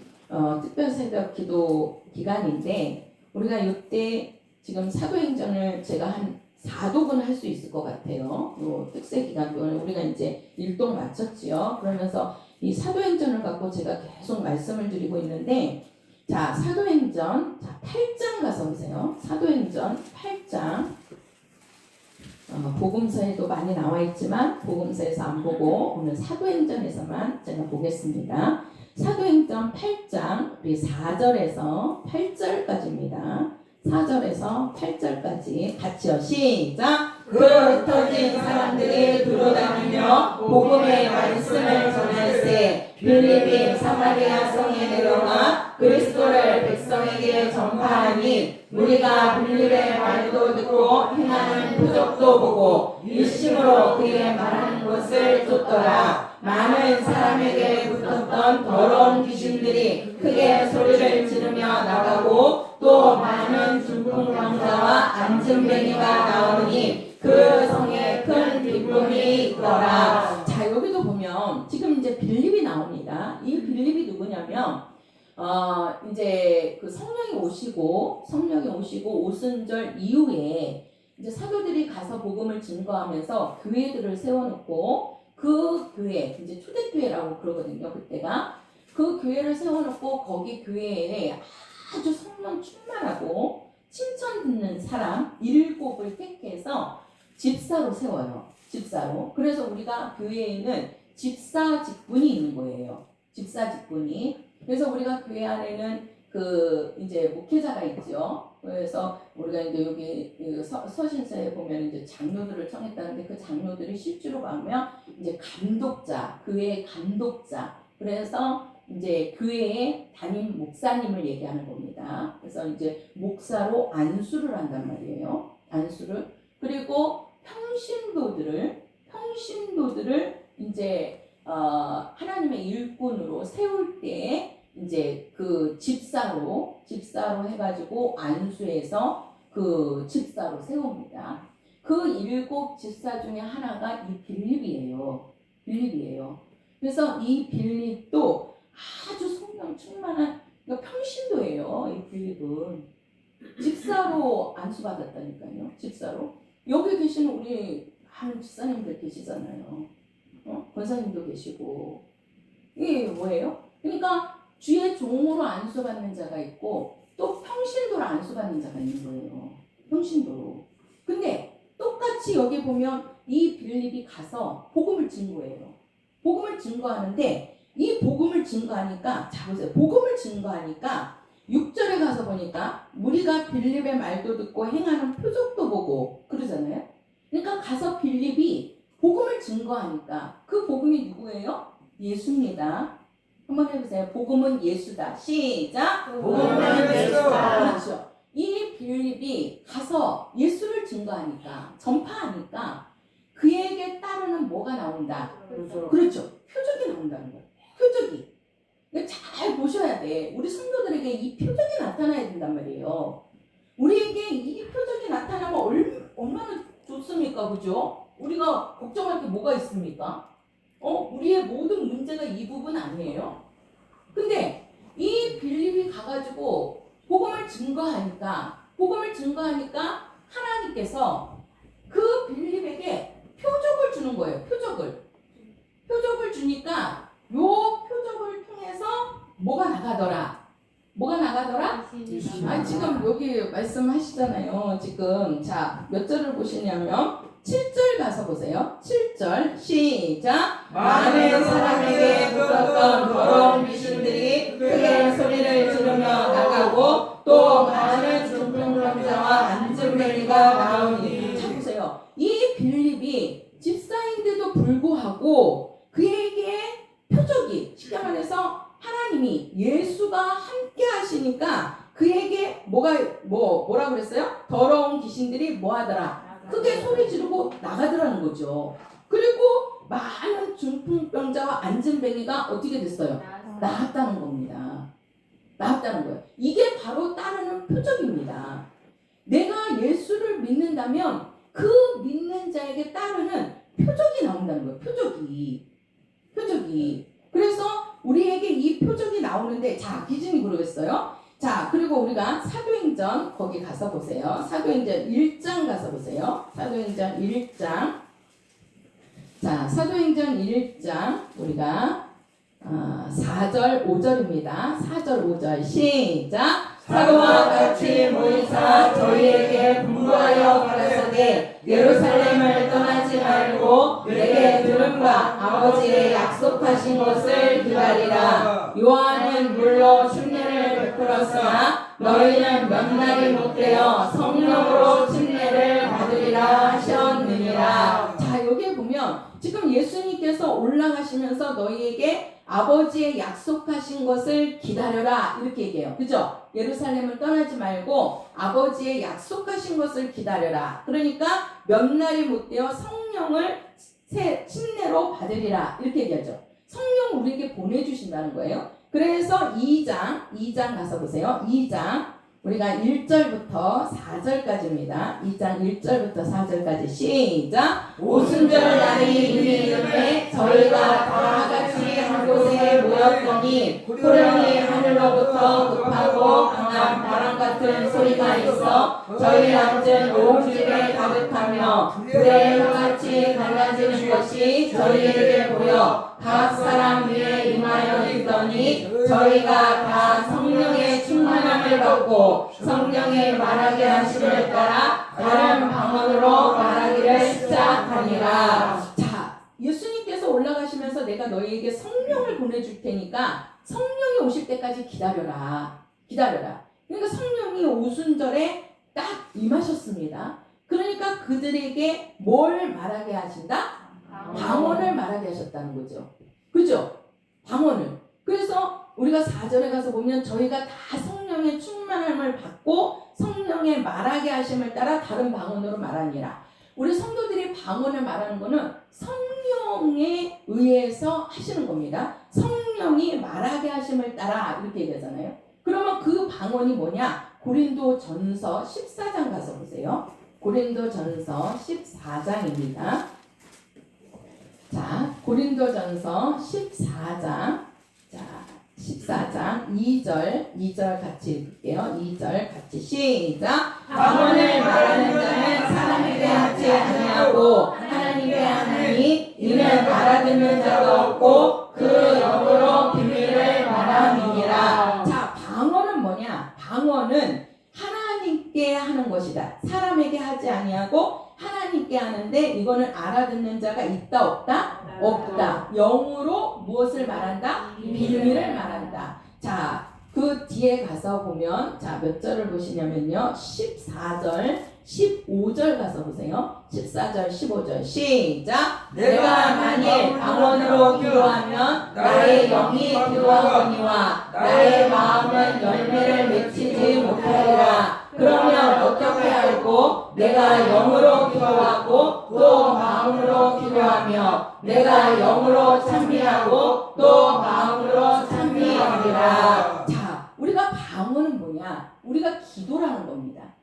특별 새벽 기도 기간인데 우리가 이때 지금 사도행전을 제가 한 4독은 할 수 있을 것 같아요. 요 특세 기간 동안에 우리가 이제 1독 마쳤지요. 그러면서 이 사도행전을 갖고 제가 계속 말씀을 드리고 있는데 자, 사도행전 8장 가서 보세요. 사도행전 8장 복음서에도 많이 나와 있지만 복음서에서 안 보고 오늘 사도행전에서만 제가 보겠습니다. 사도행전 8장 우리 4절에서 8절까지입니다. 4절에서 8절까지 같이요. 시작! 그 흩어진 사람들이 두루다니며 복음의 말씀을 전할세 빌립이 사마리아 성에 내려가 그리스도를 백성에게 전파하니 우리가 빌립의 말도 듣고 행하는 표적도 보고 일심으로 그의 말하는 것을 쫓더라. 많은 사람에게 붙었던 더러운 귀신들이 크게 소리를 지르며 나가고 또 많은 중풍병자와 안진뱅이가 나오니 그 성에 큰 기쁨이 있더라. 자, 여기도 보면 지금 이제 빌립이 나옵니다. 이 빌립이 누구냐면 이제 그 성령이 오시고 오순절 이후에 이제 사도들이 가서 복음을 증거하면서 교회들을 세워놓고 그 교회 이제 초대교회라고 그러거든요. 그때가 그 교회를 세워놓고 거기 교회에 아주 성령 충만하고 칭찬 듣는 사람 7을 택해서 집사로 세워요. 집사로. 그래서 우리가 교회에는 집사 직분이 있는 거예요. 집사 직분이. 그래서 우리가 교회 안에는 그 이제 목회자가 있죠. 그래서 우리가 이제 여기 서신서에 보면 이제 장로들을 청했다는데 그 장로들이 실제로 가면 이제 감독자, 교회의 감독자. 그래서 이제 교회의 담임 목사님을 얘기하는 겁니다. 그래서 이제 목사로 안수를 한단 말이에요. 안수를. 그리고 평신도들을 이제 하나님의 일꾼으로 세울 때 이제 그 집사로 해가지고 안수해서 그 집사로 세웁니다. 그 7 집사 중에 하나가 이 빌립이에요. 그래서 이 빌립도 아주 성령 충만한 평신도예요. 이 빌립은 집사로 안수받았다니까요. 집사로. 여기 계시는 우리 한 집사님들 계시잖아요. 권사님도 계시고. 이게 뭐예요? 그러니까 주의 종으로 안수받는 자가 있고 또 평신도로 안수받는 자가 있는 거예요. 평신도로. 근데 똑같이 여기 보면 이 빌립이 가서 복음을 증거해요. 복음을 증거하는데 이 복음을 증거하니까 자 보세요. 복음을 증거하니까 6절에 가서 보니까 우리가 빌립의 말도 듣고 행하는 표적도 보고 그러잖아요. 그러니까 가서 빌립이 복음을 증거하니까 그 복음이 누구예요? 예수입니다. 한번 해보세요. 복음은 예수다. 시작. 복음은 예수다. 그렇죠. 이 빌립이 가서 예수를 증거하니까 전파하니까 그에게 따르는 뭐가 나온다. 그렇죠. 표적이 나온다는 거예요. 표적이. 잘 보셔야 돼. 우리 성도들에게 이 표적이 나타나야 된단 말이에요. 우리에게 이 표적이 나타나면 얼마나 좋습니까? 그죠? 우리가 걱정할 게 뭐가 있습니까? 우리의 모든 문제가 이 부분 아니에요? 근데 이 빌립이 가가지고 복음을 증거하니까 하나님께서 그 빌립에게 표적을 주는 거예요. 표적을 주니까 요 표적을 통해서 뭐가 나가더라? 지금 여기 말씀하시잖아요. 지금 자, 몇 절을 보시냐면 7절 가서 보세요. 7절 시작. 많은 사람에게 붙었던 더러운 귀신들이 크게 소리를 지르며 나가고 또 많은 중풍병자와 안증뱅이가 나오니. 자 보세요. 이 빌립이 집사인데도 불구하고 그에게 표적이, 쉽게 말해서 하나님이 예수가 함께 하시니까 그에게 뭐라 그랬어요? 더러운 귀신들이 뭐 하더라? 크게 소리 지르고 나가더라는 거죠. 그리고 많은 중풍병자와 안진뱅이가 어떻게 됐어요? 나았다는 겁니다. 나았다는 거예요. 이게 바로 따르는 표적입니다. 내가 예수를 믿는다면 그 믿는 자에게 따르는 표적이 나온다는 거예요. 표적이. 그래서 우리에게 이 표적이 나오는데, 자, 기준이 그러겠어요? 자, 그리고 우리가 사도행전 거기 가서 보세요. 사도행전 1장 가서 보세요. 사도행전 1장. 자, 사도행전 1장 우리가 4절 5절입니다. 4절 5절 시작. 사도와 같이 모이사 저희에게 분부하여 가라사대 예루살렘을 떠나지 말고 내게 들음과 아버지의 약속하신 것을 기다리라. 요한은 물로 침례를 베풀었으나 너희는 몇 날이 못되어 성령으로 침례를 받으리라 하셨느니라. 자, 여기에 보면 지금 예수님께서 올라가시면서 너희에게 아버지의 약속하신 것을 기다려라 이렇게 얘기해요. 그죠? 예루살렘을 떠나지 말고 아버지의 약속하신 것을 기다려라. 그러니까 몇 날이 못되어 성령을 침례로 받으리라 이렇게 얘기하죠. 성령 우리에게 보내주신다는 거예요. 그래서 2장 가서 보세요. 2장 우리가 1절부터 4절까지입니다. 2장 1절부터 4절까지 시작. 오순절 날이 이르매 저희가 다 같이 한 곳에 모였더니 소령이 하늘로부터 급하고 강한 바람 같은 소리가 있어 저희 앉은 온 집에 가득하며 불의 혀같이 갈라지는 것이 저희에게 보여 각 사람 위에 임하여 있더니 저희가 다 성령의 충만함을 받고 성령의 말하게 하심을 따라 다른 방언으로 말하기를 시작하니라. 자, 예수님께서 올라가시면서 내가 너희에게 성령을 보내줄 테니까 성령이 오실 때까지 기다려라. 그러니까 성령이 오순절에 딱 임하셨습니다. 그러니까 그들에게 뭘 말하게 하신다? 방언을 말하게 하셨다는 거죠. 그죠? 방언을. 그래서 우리가 4절에 가서 보면 저희가 다 성령의 충만함을 받고 성령의 말하게 하심을 따라 다른 방언으로 말하니라. 우리 성도들이 방언을 말하는 거는 성령에 의해서 하시는 겁니다. 성령이 말하게 하심을 따라 이렇게 얘기하잖아요. 그러면 그 방언이 뭐냐? 고린도전서 14장 가서 보세요. 고린도전서 14장입니다. 자, 고린도전서 14장. 자, 14장 2절 같이 볼게요. 2절 같이 시작. 방언을 말하는 자는 사람에게 하지 아니하고 하나님께 하나니 이는 알아듣는 자가 없고 그 영으로 비밀을 말함이니라. 자, 방언은 뭐냐? 방언은 하나님께 하는 것이다. 사람에게 하지 아니하고 하나님께 하는데 이거는 알아듣는 자가 있다 없다? 없다. 영으로 무엇을 말한다? 비밀을 말한다. 자, 그 뒤에 가서 보면 자, 몇 절을 보시냐면요. 14절, 15절 가서 보세요. 14절, 15절 시작. 내가 만일 방언으로 기도하면 나의 영이 기도하거니와 나의 마음은 열매를 맺히지 못하리라. 그러면 어떻게 알고 내가 영으로 기도하고 또 마음으로 기도하며 내가 영으로 찬미하고 또 마음으로 찬미하리라. 자, 우리가 방언은 뭐냐? 우리가 기도라는 겁니다.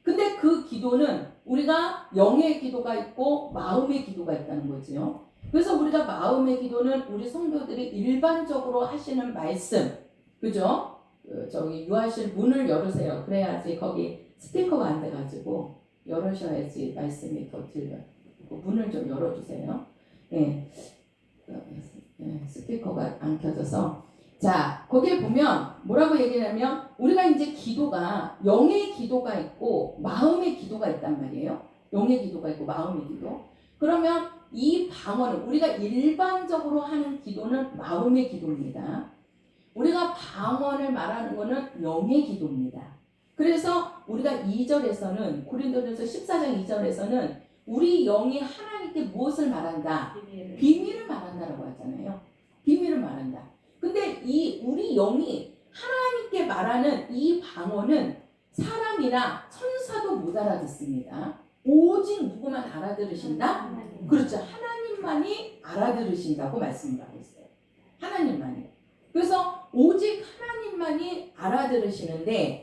근데 그 기도는 우리가 영의 기도가 있고 마음의 기도가 있다는 거죠. 그래서 우리가 마음의 기도는 우리 성도들이 일반적으로 하시는 말씀, 그죠? 저기 유아실 문을 열으세요. 그래야지 거기 스피커가 안 돼가지고 열으셔야지 말씀이 더 들려요. 그 문을 좀 열어주세요. 네. 스피커가 안 켜져서. 자, 거기에 보면 뭐라고 얘기하냐면 우리가 이제 기도가 영의 기도가 있고 마음의 기도가 있단 말이에요. 영의 기도가 있고 마음의 기도. 그러면 이 방언은 우리가 일반적으로 하는 기도는 마음의 기도입니다. 우리가 방언을 말하는 거는 영의 기도입니다. 그래서 우리가 2절에서는 고린도전서 14장 2절에서는 우리 영이 하나님께 무엇을 말한다? 비밀을 말한다라고 하잖아요. 비밀을 말한다. 근데 이 우리 영이 하나님께 말하는 이 방언은 사람이나 천사도 못 알아듣습니다. 오직 누구만 알아들으신다? 그렇죠. 하나님만이 알아들으신다고 말씀을 하고 있어요. 하나님만이. 그래서 오직 하나님만이 알아들으시는데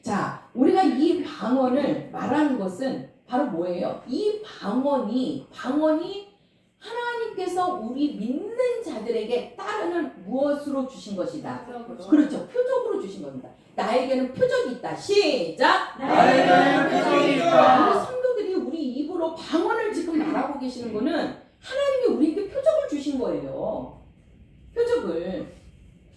자, 우리가 이 방언을 말하는 것은 바로 뭐예요? 이 방언이 하나님께서 우리 믿는 자들에게 따르는 무엇으로 주신 것이다. 그렇죠. 표적으로 주신 겁니다. 나에게는 표적이 있다. 시작. 나에게는 표적이 있다. 우리 성도들이 우리 입으로 방언을 지금 말하고 계시는 거는 하나님이 우리에게 표적을 주신 거예요. 표적을.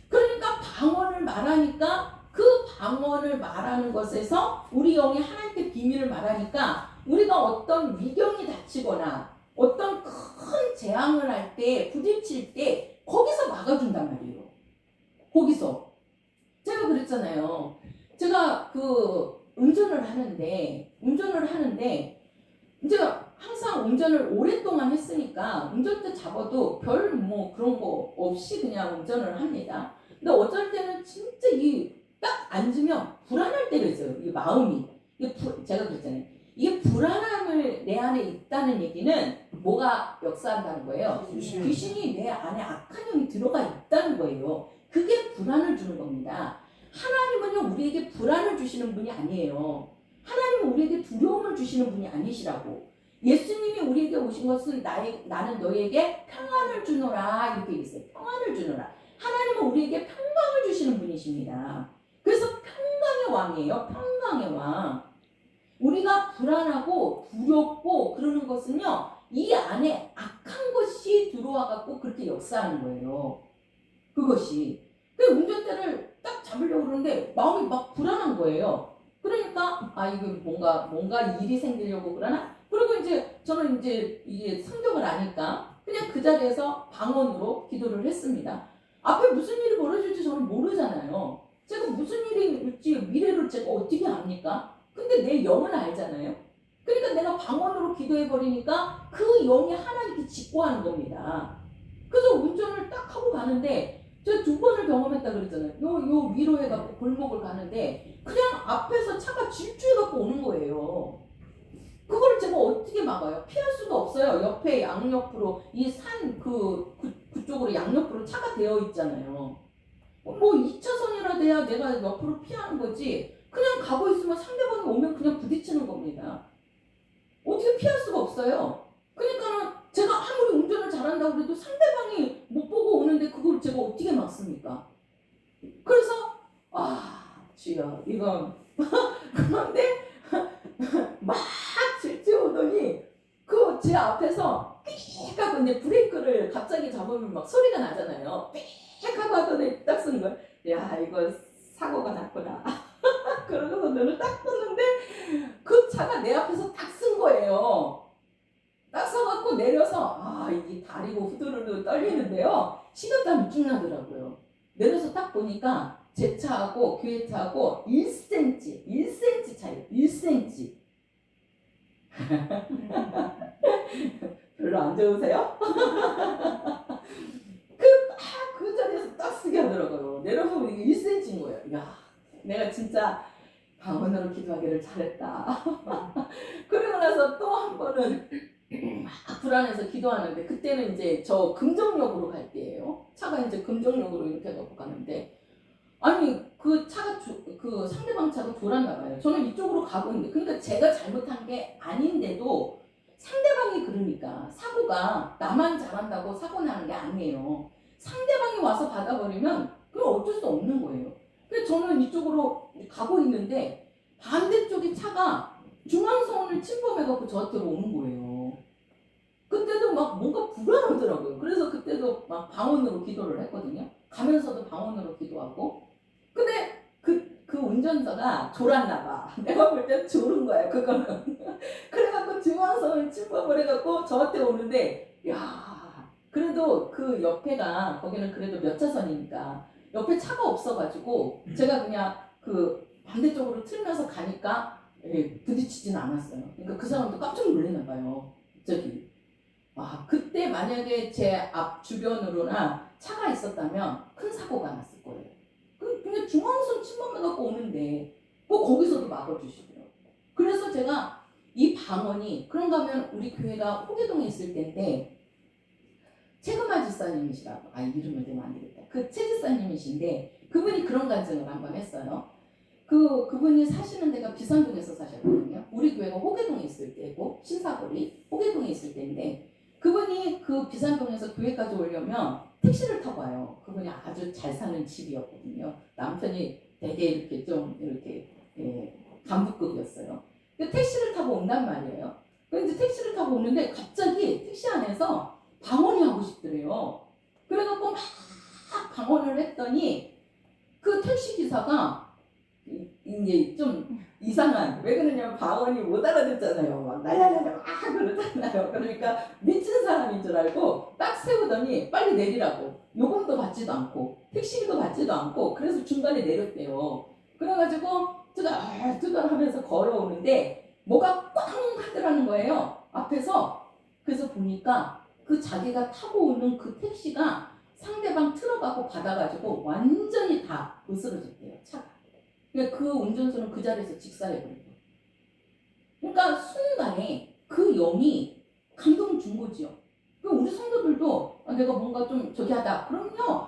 그러니까 방언을 말하니까 그 방언을 말하는 것에서 우리 영이 하나님께 비밀을 말하니까 우리가 어떤 위경이 닥치거나 어떤 큰 재앙을 할 때 부딪힐 때 거기서 막아준단 말이에요. 거기서. 제가 그랬잖아요. 제가 그 운전을 하는데 이제 항상 운전을 오랫동안 했으니까 운전대 잡아도 별 뭐 그런 거 없이 그냥 운전을 합니다. 근데 어쩔 때는 진짜 이 딱 앉으면 불안할 때가 있어요. 이 마음이. 제가 그랬잖아요. 이게 불안함을 내 안에 있다는 얘기는 뭐가 역사한다는 거예요? 귀신이 내 안에 악한 영이 들어가 있다는 거예요. 그게 불안을 주는 겁니다. 하나님은요 우리에게 불안을 주시는 분이 아니에요. 하나님은 우리에게 두려움을 주시는 분이 아니시라고. 예수님이 우리에게 오신 것은 나는 너희에게 평안을 주노라 이렇게 얘기했어요. 평안을 주노라. 하나님은 우리에게 평강을 주시는 분이십니다. 그래서 평강의 왕이에요. 평강의 왕. 우리가 불안하고 두렵고 그러는 것은요 이 안에 악한 것이 들어와 갖고 그렇게 역사하는 거예요. 그것이. 그 운전대를 딱 잡으려고 그러는데 마음이 막 불안한 거예요. 그러니까 이거 뭔가 일이 생기려고 그러나? 그리고 이제 저는 이제 이게 성경을 아니까 그냥 그 자리에서 방언으로 기도를 했습니다. 앞에 무슨 일이 벌어질지 저는 모르잖아요. 제가 무슨 일이 있지 미래를 제가 어떻게 압니까? 근데 내 영은 알잖아요. 그러니까 내가 방언으로 기도해 버리니까 그 영이 하나님께 직구하는 겁니다. 그래서 운전을 딱 하고 가는데 제가 2번을 경험했다 그랬잖아요. 요 위로 해갖고 골목을 가는데 그냥 앞에서 차가 질주해갖고 오는 거예요. 그걸 제가 어떻게 막아요? 피할 수도 없어요. 옆에 양옆으로 이 산 그쪽으로 양옆으로 차가 되어 있잖아요. 뭐 2차선이라 돼야 내가 옆으로 피하는 거지. 그냥 가고 있으면 상대방이 오면 그냥 부딪히는 겁니다. 어떻게 피할 수가 없어요. 그러니까는 제가 아무리 운전을 잘한다고 해도 상대방이 못 보고 오는데 그걸 제가 어떻게 막습니까? 그래서 주여 이건 그런데 막 질주오더니 그 제 앞에서 삑 하고 이제 브레이크를 갑자기 잡으면 막 소리가 나잖아요. 삑 하고 하더니 딱 쓰는 거야. 야 이거 사고가 났구나. 그러고서 눈을 딱 떴는데 그 차가 내 앞에서 딱 쓴 거예요. 딱 서갖고 내려서 이게 다리고 후두루루 떨리는데요. 식은땀이 쭉 나더라고요. 내려서 딱 보니까 제 차하고 교회 차하고 1cm 차이. 1cm. 별로 안 좋으세요? 그 자리에서 딱 쓰게 하더라고요. 내려서 보니까 1cm인 거예요. 야, 내가 진짜 방언으로 기도하기를 잘했다. 그러고 나서 또 한 번은 막 불안해서 기도하는데 그때는 이제 저 금정역으로 갈 때예요. 차가 이제 금정역으로 이렇게 갖고 가는데 아니 그 차가 그 상대방 차가 돌았나 봐요. 저는 이쪽으로 가고 있는데 그러니까 제가 잘못한 게 아닌데도 상대방이 그러니까 사고가 나만 잘한다고 사고 나는 게 아니에요. 상대방이 와서 받아버리면 그럼 어쩔 수 없는 거예요. 그래서 저는 이쪽으로 가고 있는데 반대쪽에 차가 중앙선을 침범해갖고 저한테로 오는 거예요. 그때도 막 뭔가 불안하더라고요. 그래서 그때도 막 방언으로 기도를 했거든요. 가면서도 방언으로 기도하고. 근데 그 운전자가 졸았나 봐. 내가 볼 때 졸은 거야, 그거는. 그래갖고 중앙선을 침범을 해갖고 저한테 오는데, 야, 그래도 그 옆에가, 거기는 그래도 몇 차선이니까, 옆에 차가 없어가지고, 제가 그냥 그 반대쪽으로 틀면서 가니까, 부딪히지는 않았어요. 그러니까 그 사람도 깜짝 놀랐나 봐요. 그때 만약에 제 앞 주변으로나 차가 있었다면 큰 사고가 났을 거예요. 그냥 중앙선 침범해갖고 오는데 뭐 거기서도 막아주시더라고요. 그래서 제가 이 방언이 그런가 하면 우리 교회가 호계동에 있을 때인데 최금아 지사님이시라고 이름을 대면 안 되겠다. 그 최 지사님이신데 그분이 그런 간증을 한번 했어요. 그분이 사시는 데가 비산동에서 사셨거든요. 우리 교회가 호계동에 있을 때고 신사거리 호계동에 있을 때인데 그분이 그 비산동에서 교회까지 오려면 택시를 타고 와요. 그분이 아주 잘 사는 집이었거든요. 남편이 되게 이렇게 좀 이렇게 간부급이었어요. 택시를 타고 온단 말이에요. 근데 택시를 타고 오는데 갑자기 택시 안에서 방언이 하고 싶더래요. 그래갖고 막 방언을 했더니 그 택시 기사가 이제 좀 이상한 왜 그러냐면 방언이 못 알아듣잖아요. 막 날라날라 그러잖아요. 그러니까 미친 사람인 줄 알고 딱 세우더니 빨리 내리라고 요금도 받지도 않고 택시비도 받지도 않고 그래서 중간에 내렸대요. 그래가지고 투덜하면서 걸어오는데 뭐가 꽝 하더라는 거예요. 앞에서. 그래서 보니까 그 자기가 타고 오는 그 택시가 상대방 트럭하고 받아가지고 완전히 다 으스러졌대요. 차가. 그러니까 그 운전수는 그 자리에서 직사해버린 거예요. 그러니까 순간에 그 영이 감동을 준 거지요. 우리 성도들도 내가 뭔가 좀 저기 하다 그러면요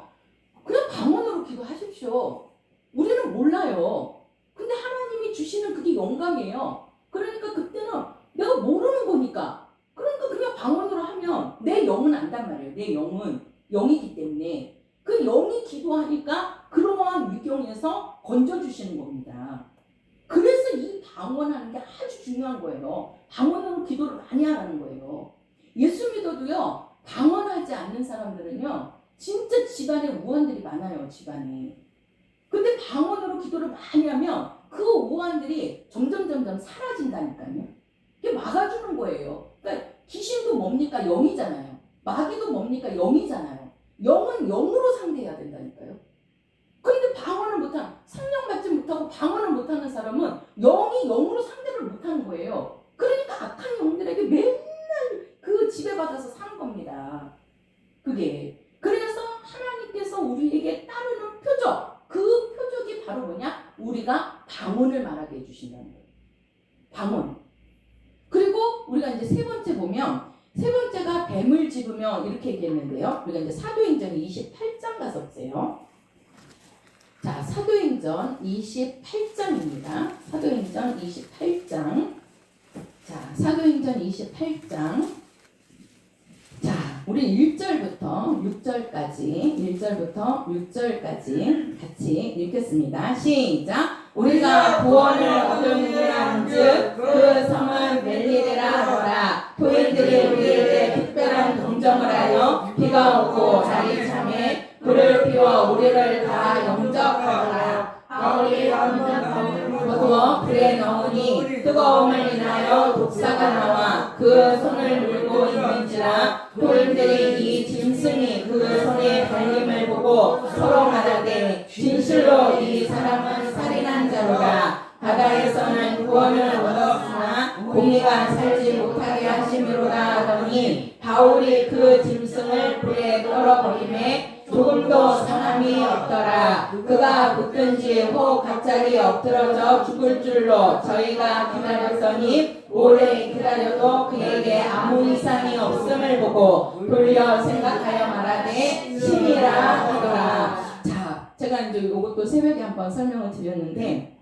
그냥 방언으로 기도하십시오. 우리는 몰라요. 근데 하나님이 주시는 그게 영감이에요. 그러니까 그때는 내가 모르는 거니까 그러니까 그냥 방언으로 하면 내 영은 안단 말이에요. 내 영은 영이기 때문에 그 영이 기도하니까 그러한 위경에서 건져주시는 겁니다. 그래서 이 방언하는 게 아주 중요한 거예요. 방언으로 기도를 많이 하라는 거예요. 예수 믿어도요 방언하지 않는 사람들은요 진짜 집안에 우환들이 많아요. 집안에. 근데 방언으로 기도를 많이 하면 그 우환들이 점점 사라진다니까요. 이게 막아주는 거예요. 그러니까 귀신도 뭡니까? 영이잖아요. 마귀도 뭡니까? 영이잖아요. 영은 영으로 상대해야 된다니까요. 근데 방언을 못 못한, 성령 받지 못하고 방언을 못하는 사람은 영이 영으로 상대를 못하는 거예요. 그러니까 악한 영들에게 맨날 그 지배받아서 사는 겁니다. 그게. 그래서 하나님께서 우리에게 따르는 표적, 그 표적이 바로 뭐냐? 우리가 방언을 말하게 해주신다는 거예요. 방언. 그리고 우리가 이제 세 번째 보면, 세 번째가 뱀을 집으면 이렇게 얘기했는데요. 우리가 이제 사도행전 28장 가서 보세요. 자, 사도행전 28장입니다. 사도행전 28장. 자, 사도행전 28장. 자, 우리 1절부터 6절까지, 1절부터 6절까지 같이 읽겠습니다. 시작! 우리가 구원을 얻은즉 그 성은 멜리데라 하더라. 토인들이 우리에게 특별한 동정을 하여 비가 오고 자리 참에 불을 피워 우리를 다 영접하더라. 바울이 거두어 불에 넣으니 뜨거움을 인하여 독사가 나와 그 손을 물고 있는지라. 토인들이 이 짐승이 그 손에 달림을 보고 서로 말하되 진실로 이 사람은 살인한 자로다. 바다에서는 구원을 얻었으나 공의가 살지 못하게 하심이로다 하더니 바울이 그 짐승을 불에 떨어버리매 조금도 상함이 없더라. 그가 붙든지 혹 갑자기 엎드러져 죽을 줄로 저희가 기다렸더니 오래 기다려도 그에게 아무 이상이 없음을 보고 돌려 생각하여 말하되 신이라 하더라. 자, 제가 이제 이것도 새벽에 한번 설명을 드렸는데,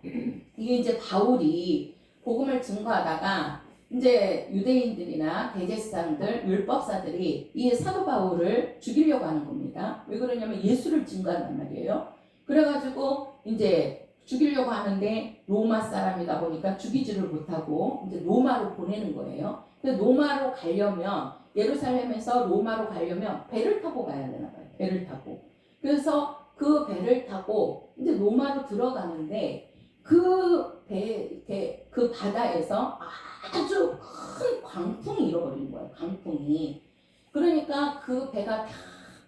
이게 이제 바울이 복음을 증거하다가 이제 유대인들이나 대제사장들, 율법사들이 이 사도 바울을 죽이려고 하는 겁니다. 왜 그러냐면 예수를 증거한단 말이에요. 그래가지고 이제 죽이려고 하는데 로마 사람이다 보니까 죽이지를 못하고 이제 로마로 보내는 거예요. 근데 로마로 가려면, 예루살렘에서 로마로 가려면 배를 타고 가야 되나 봐요. 배를 타고. 그래서 그 배를 타고 이제 로마로 들어가는데 그 그 바다에서 아주 큰 광풍이 일어버린 거예요. 광풍이. 그러니까 그 배가 다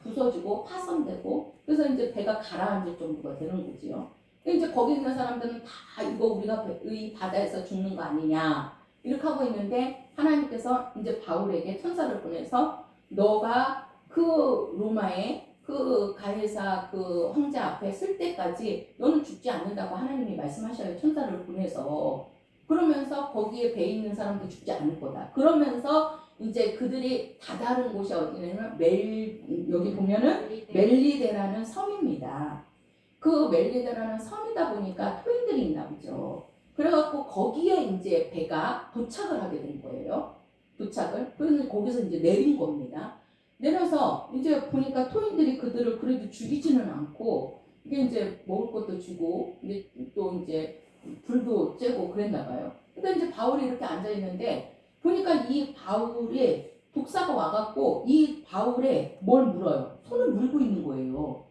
부서지고 파손되고, 그래서 이제 배가 가라앉을 정도가 되는 거지요. 이제 거기 있는 사람들은 다 이거 우리가 이 바다에서 죽는 거 아니냐 이렇게 하고 있는데, 하나님께서 이제 바울에게 천사를 보내서 너가 그 로마의 그 가이사 그 황제 앞에 쓸 때까지 너는 죽지 않는다고 하나님이 말씀하셔요. 천사를 보내서. 그러면서 거기에 배 있는 사람도 죽지 않을 거다. 그러면서 이제 그들이 다다른 곳이 어디냐면 여기 보면은 멜리데라는 섬입니다. 그 멜리데라는 섬이다 보니까 토인들이 있나 보죠. 그래갖고 거기에 이제 배가 도착을 하게 된 거예요. 도착을. 그래서 거기서 이제 내린 겁니다. 내려서 이제 보니까 토인들이 그들을 그래도 죽이지는 않고, 이게 이제 먹을 것도 주고, 이제 또 이제 불도 쬐고 그랬나 봐요. 근데 이제 바울이 이렇게 앉아 있는데 보니까 이 바울이 독사가 와갖고 이 바울에 뭘 물어요? 손을 물고 있는 거예요.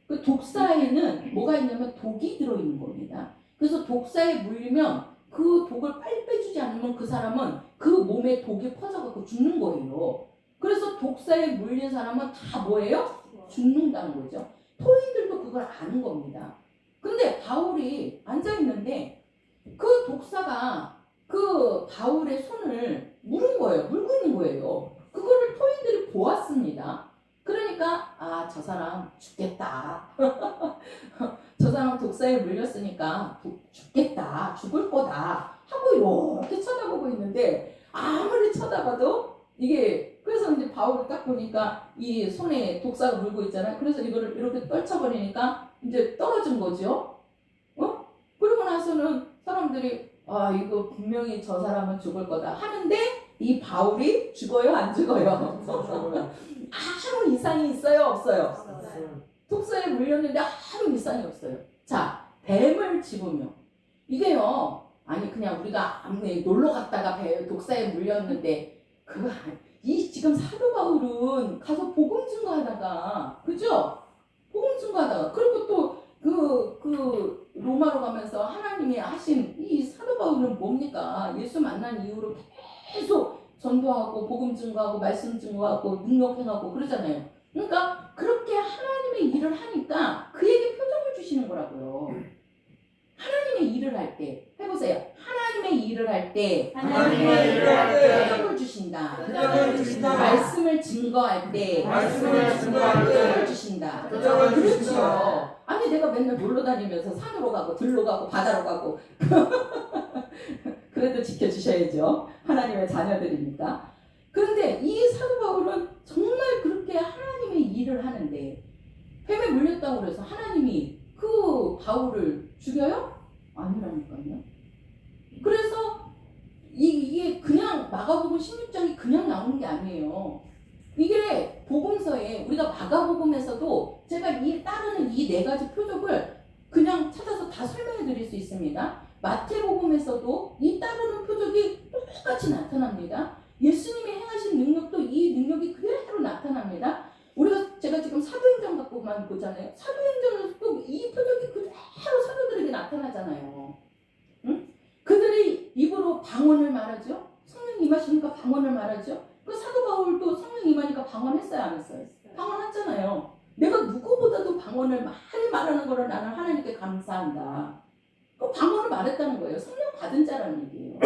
그 독사에는 뭐가 있냐면 독이 들어있는 겁니다. 그래서 독사에 물리면 그 독을 빨리 빼주지 않으면 그 사람은 그 몸에 독이 퍼져갖고 죽는 거예요. 그래서 독사에 물린 사람은 다 뭐예요? 죽는다는 거죠. 토인들도 그걸 아는 겁니다. 근데 바울이 앉아있는데 그 독사가 그 바울의 손을 물은 거예요. 물고 있는 거예요. 그거를 토인들이 보았습니다. 그러니까 저 사람 죽겠다. 저 사람 독사에 물렸으니까 죽겠다. 죽을 거다. 하고 이렇게 쳐다보고 있는데 아무리 쳐다봐도 이게, 그래서 이제 바울을 딱 보니까 이 손에 독사가 물고 있잖아요. 그래서 이거를 이렇게 떨쳐버리니까 이제 떨어진 거죠. 그러고 나서는 사람들이 이거 분명히 저 사람은 죽을 거다 하는데 이 바울이 죽어요? 안 죽어요? 아무 이상이 있어요? 없어요? 독사에 물렸는데 아무 이상이 없어요. 자, 뱀을 집으면 이게요, 아니 그냥 우리가 놀러 갔다가 독사에 물렸는데 이 지금 사도 바울은 가서 복음 증거하다가, 그죠? 복음 증거하다가, 그리고 또 그 로마로 가면서 하나님이 하신 이 사도 바울은 뭡니까? 예수 만난 이후로 계속 전도하고 복음 증거하고 말씀 증거하고 능력 행하고 그러잖아요. 그러니까 그렇게 하나님의 일을 하니까 그에게 표적을 주시는 주시는 거라고요. 하나님의 일을 할 때, 해보세요. 하나님의 일을 할 때, 하나님의 일을 할 때 표적을 주신다. 표적을 주신다. 말씀을 증거할 때, 말씀을 증거할 때 표적을 주신다. 표적을 그렇죠. 주신다. 아니 내가 맨날 놀러 다니면서 산으로 가고 들로 가고 바다로 가고 그래도 지켜주셔야죠. 하나님의 자녀들이니까. 그런데 이 사도 바울은 정말 그렇게 하나님의 일을 하는데 뱀에 물렸다고 그래서 하나님이 그 바울을 죽여요? 아니라니까요. 그래서 이게 그냥 마가복음 16장이 그냥 나오는 게 아니에요. 이게 복음서에 우리가 마가복음에서도 제가 이 따르는 이 네 가지 표적을 그냥 찾아서 다 설명해 드릴 수 있습니다. 마태복음에서도 이 따르는 표적이 똑같이 나타납니다. 예수님이 행하신 능력도 이 능력이 그대로 나타납니다. 제가 지금 사도행전 갖고만 보잖아요. 사도행전에서도 이 표적이 그대로 사도들에게 나타나잖아요. 응? 그들이 입으로 방언을 말하죠. 성령 임하시니까 방언을 말하죠. 그 사도 바울도 성령 임하니까 방언했어요, 안 했어요? 방언했잖아요. 내가 누구보다도 방언을 많이 말하는 거를 나는 하나님께 감사한다. 그 방언을 말했다는 거예요. 성령 받은 자라는 얘기예요.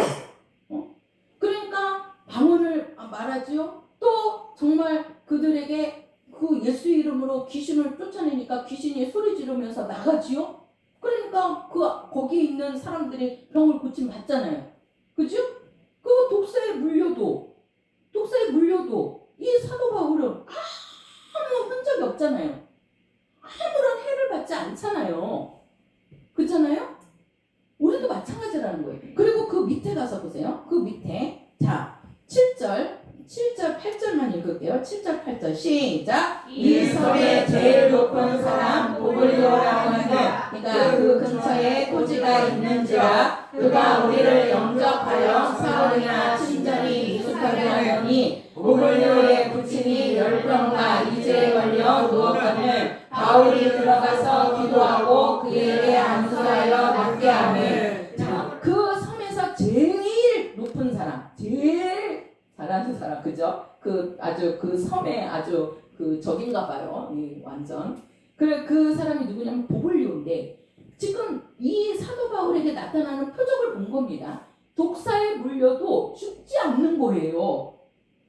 그러니까 방언을 말하지요. 또 정말 그들에게 그 예수 이름으로 귀신을 쫓아내니까 귀신이 소리 지르면서 나가지요. 그러니까 거기에 있는 사람들이 병을 고침 받잖아요. 그죠? 그 독사에 물려도 이 사도 바울은 아무 흔적이 없잖아요. 아무런 해를 받지 않잖아요. 그렇잖아요? 우리도 마찬가지라는 거예요. 그리고 그 밑에 가서 보세요. 그 밑에 자 7절 8절만 읽을게요. 7절 8절 시작. 이 섬의 제일 높은 사람 보블리오라고 하는 그러니까 그 근처에 토지가 있는지라 그가 우리를 영접하여 사흘이나 친절히 익숙하게 하더니 보블리오의 부친이 열병과 이질에 걸려 누웠거늘 바울이 들어가서 기도하고 그에게 안수하여 낫게 하매. 자, 그 섬에서 제일 높은 사람, 제일 잘하는 사람, 그죠? 아주 그 섬에 아주 적인가 봐요. 완전. 그래, 그 사람이 누구냐면 보블리오인데 지금 이 사도 바울에게 나타나는 표적을 본 겁니다. 독사에 물려도 죽지 않는 거예요.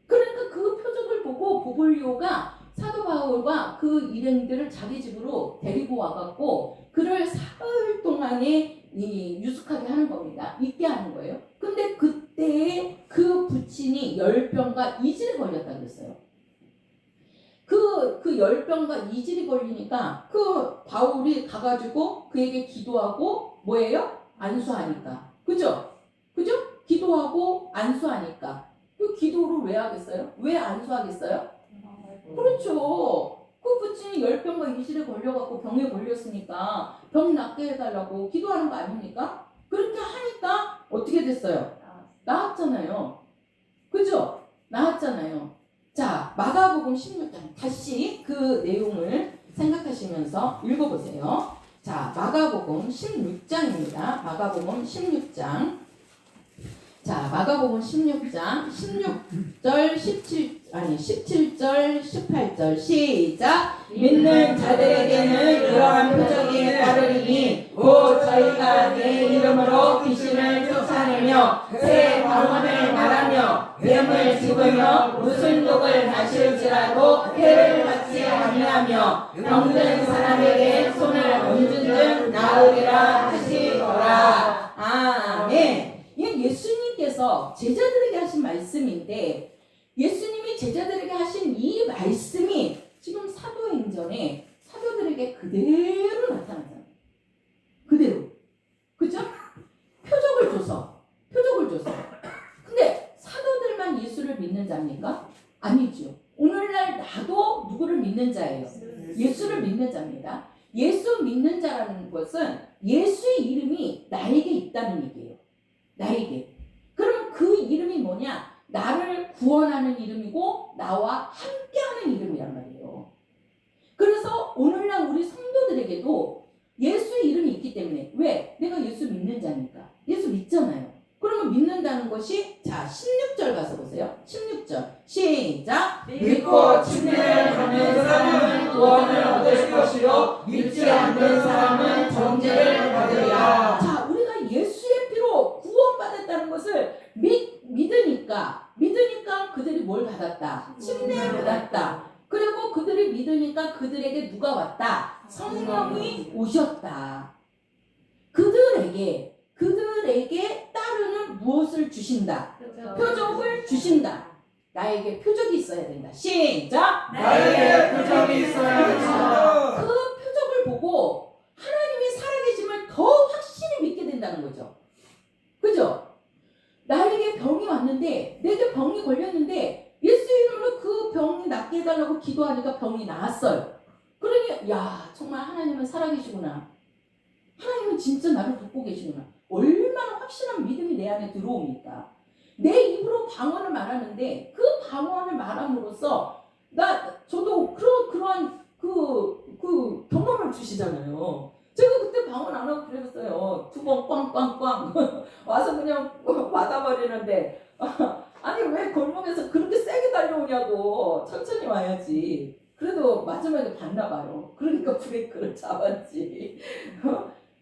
그러니까 그 표적을 보고 보블리오가 사도 바울과 그 일행들을 자기 집으로 데리고 와갖고 그를 사흘 동안에 유숙하게 하는 겁니다. 있게 하는 거예요. 근데 그때에 그 부친이 열병과 이질에 걸렸다 그랬어요. 그 열병과 이질이 걸리니까 그 바울이 가가지고 그에게 기도하고 뭐예요? 안수하니까. 그죠? 기도하고 안수하니까. 그 기도를 왜 하겠어요? 왜 안수하겠어요? 그렇죠. 그 부친이 열병과 이질에 걸려갖고 병에 걸렸으니까 병 낫게 해달라고 기도하는 거 아닙니까? 그렇게 하니까 어떻게 됐어요? 나았잖아요. 그죠? 나았잖아요. 자, 마가복음 16장 다시 그 내용을 생각하시면서 읽어보세요. 자, 마가복음 16장입니다. 마가복음 16장. 자, 마가복음 16장 16절 17절 18절 시작. 믿는 자들에게는 이러한 표적이 따르리니 곧 저희가 내 이름으로 귀신을 쫓아내며 새 방언을 말하며 뱀을 집으며 무슨 독을 마실지라도 해를 받지 아니하며 병든 사람에게 손을 얹은 즉 나으리라 하시더라. 아멘. 예수님께서 제자들에게 하신 말씀인데 예수님이 제자들에게 하신 이 말씀이 지금 사도행전에 사도들에게 그대로 나타나잖아요. 그대로. 그죠? 표적을 줘서. 근데 사도들만 예수를 믿는 자입니까? 아니죠. 오늘날 나도 누구를 믿는 자예요? 예수를 믿는 자입니다. 예수 믿는 자라는 것은 예수의 이름이 나에게 있다는 얘기예요. 나에게. 그럼 그 이름이 뭐냐? 나를 구원하는 이름이고 나와 함께하는 이름이란 말이에요. 그래서 오늘날 우리 성도들에게도 예수의 이름이 있기 때문에 왜? 내가 예수 믿는 자니까. 예수 믿잖아요. 그러면 믿는다는 것이 자 16절 가서 보세요. 16절 시작. 믿고 침례를 받는 사람은 구원을 얻을 것이요 믿지 믿지 않는 사람은 정죄를 받으리라. 자, 우리가 예수의 피로 구원받았다는 것을 믿으니까 그들이 뭘 받았다? 침례를 받았다. 그리고 그들이 믿으니까 그들에게 누가 왔다? 성령이 오셨다. 그들에게 따르는 무엇을 주신다? 표적을 주신다. 나에게 표적이 있어야 된다. 시작! 나에게 표적이 있어야 된다. 그 표적을 보고 하나님이 살아계심을 더 확실히 믿게 된다는 거죠. 그죠? 나에게 병이 왔는데, 내게 병이 걸렸는데 예수 이름으로 그 병이 낫게 해달라고 기도하니까 병이 나았어요. 그러니 정말 하나님은 살아계시구나. 하나님은 진짜 나를 돕고 계시구나. 얼마나 확실한 믿음이 내 안에 들어옵니까? 내 입으로 방언을 말하는데 그 방언을 말함으로써 저도 그러한 그 경험을 주시잖아요. 제가 그때 방언 안 하고 그랬어요. 2번 꽝꽝꽝 와서 그냥 받아버리는데 아니 왜 골목에서 그렇게 세게 달려오냐고. 천천히 와야지. 그래도 마지막에 봤나 봐요. 그러니까 브레이크를 잡았지.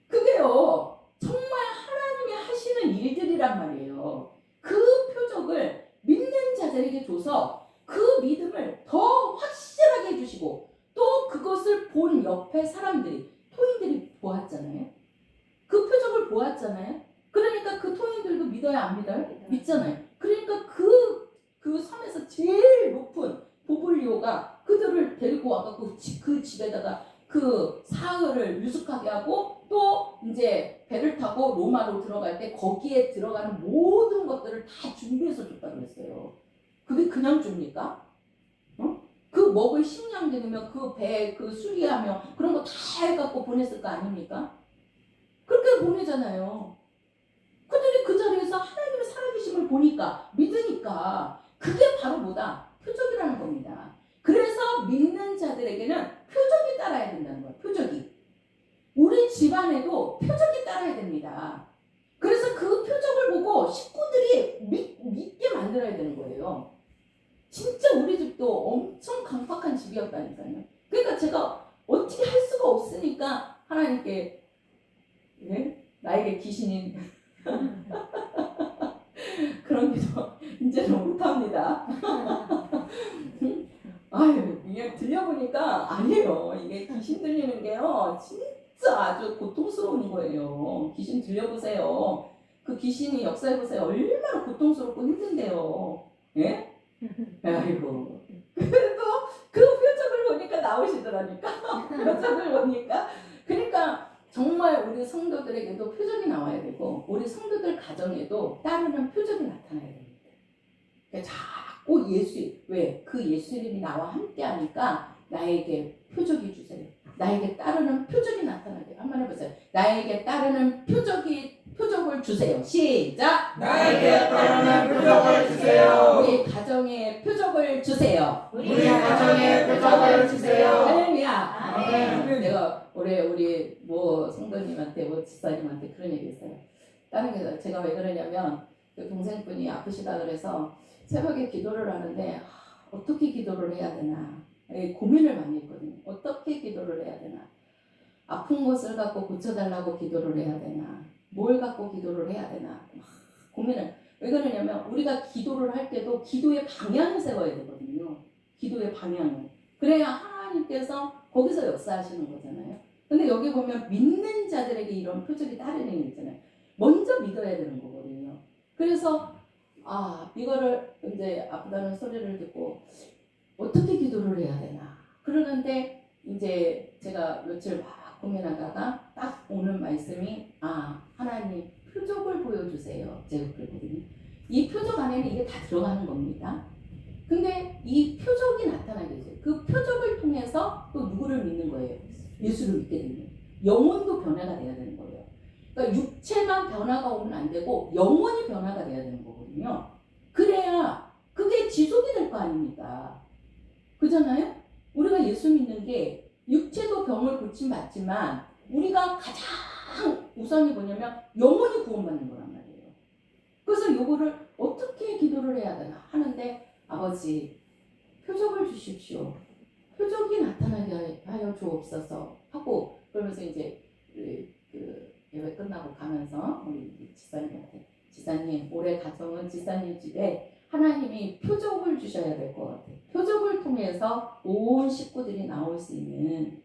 그게요 정말 하나님이 하시는 일들이란 말이에요. 그 표적을 믿는 자들에게 줘서 그 믿음을 더 확실하게 해주시고, 또 그것을 본 옆에 사람들이, 토인들이 보았잖아요. 그 표적을 보았잖아요. 그러니까 그 토인들도 믿어요, 안 믿어요? 믿잖아요. 그러니까 그 섬에서 제일 높은 보블리오가 그들을 데리고 와갖고 그 집에다가 그 사흘을 유숙하게 하고, 또 이제 배를 타고 로마로 들어갈 때 거기에 들어가는 모든 것들을 다 준비해서 줬다고 그랬어요. 그게 그냥 줍니까? 그 먹을 식량 되면 그 배 그 수리하며 그런 거 다 해갖고 보냈을 거 아닙니까? 그렇게 보내잖아요. 그들이 그 자리에서 하나님의 살아계심을 보니까, 믿으니까, 그게 바로 뭐다? 표적이라는 겁니다. 그래서 믿는 자들에게는 표적이 따라야 된다는 거예요. 표적이. 우리 집안에도 표적이 따라야 됩니다. 그래서 그 표적을 보고 식구들이 믿게 만들어야 되는 거예요. 진짜 우리 집도 엄청 강팍한 집이었다니까요. 그러니까 제가 어떻게 할 수가 없으니까 하나님께 나에게 귀신이 그런 기도 이제는 못합니다. 아유, 이게 들려보니까 아니에요. 이게 귀신 들리는 게요 진짜 아주 고통스러운 거예요. 귀신 들려보세요. 그 귀신이 역사해보세요. 얼마나 고통스럽고 힘든데요. 예? 아이고. 그래도 그 표적을 보니까 나오시더라니까. 표적을 보니까. 그러니까 정말 우리 성도들에게도 표적이 나와야 되고, 우리 성도들 가정에도 따르는 표적이 나타나야 됩니다. 그러니까 자꾸 왜? 그 예수 이름이 나와 함께 하니까 나에게 표적이 주세요. 나에게 따르는 표적이 나타나게. 한번 해보세요. 나에게 따르는 표적을 주세요. 시작! 나에게 따르는 표적을 주세요. 우리 가정에 표적을 주세요. 우리 가정에 표적을 주세요. 할렐루야. 아멘. 내가 우리 성도님한테 집사님한테 그런 얘기 했어요. 다른 게 제가 왜 그러냐면 그 동생분이 아프시다 그래서 새벽에 기도를 하는데 어떻게 기도를 해야 되나 고민을 많이 했거든요. 어떻게 기도를 해야 되나, 아픈 것을 갖고 고쳐달라고 기도를 해야 되나, 뭘 갖고 기도를 해야 되나 고민을. 왜 그러냐면 우리가 기도를 할 때도 기도의 방향을 세워야 되거든요. 기도의 방향을. 그래야 하나님께서 거기서 역사하시는 거잖아요. 근데 여기 보면 믿는 자들에게 이런 표적이 따르는 게 있잖아요. 먼저 믿어야 되는 거거든요. 그래서 이거를 이제 아프다는 소리를 듣고 어떻게 기도를 해야 되나 그러는데, 이제 제가 며칠 막 고민하다가 딱 오는 말씀이 하나님 표적을 보여주세요. 제가 그랬거든요. 이 표적 안에는 이게 다 들어가는 겁니다. 근데 이 표적이 나타나게 돼요. 그 표적을 통해서 또 누구를 믿는 거예요? 예수를 믿게 되는 거예요. 영혼도 변화가 돼야 되는 거예요. 그러니까 육체만 변화가 오면 안 되고 영혼이 변화가 돼야 되는 거거든요. 그래야 그게 지속이 될 거 아닙니까? 그잖아요? 우리가 예수 믿는 게 육체도 병을 고침받지만 우리가 가장 우선이 뭐냐면 영혼이 구원받는 거란 말이에요. 그래서 요거를 어떻게 기도를 해야 되나 하는데, 아버지 표적을 주십시오. 표적이 나타나게 하여 주옵소서. 하고 그러면서 이제 그 예배 끝나고 가면서 우리 지사님한테 지사님 올해 가정은 지사님 집에 하나님이 표적을 주셔야 될 것 같아요. 표적을 통해서 온 식구들이 나올 수 있는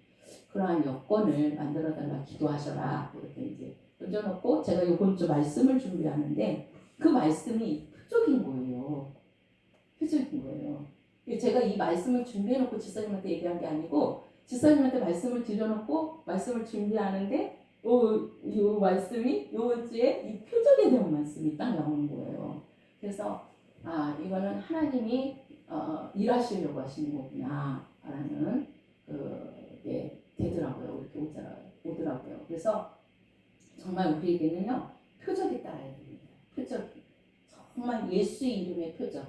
그러한 여건을 만들어달라 기도하셔라. 이렇게 이제 던져놓고 제가 이번 주 말씀을 준비하는데 그 말씀이 표적인 거예요. 표적인 거예요. 제가 이 말씀을 준비해놓고 지사님한테 얘기한 게 아니고 지사님한테 말씀을 드려놓고 말씀을 준비하는데 이 말씀이 이번 주에 이 표적에 대한 말씀이 딱 나오는 거예요. 그래서 이거는 하나님이 일하시려고 하시는 거구나 라는 그게 되더라고요. 이렇게 오더라고요. 그래서 정말 우리에게는요 표적이 따라야 됩니다. 표적, 정말 예수 이름의 표적.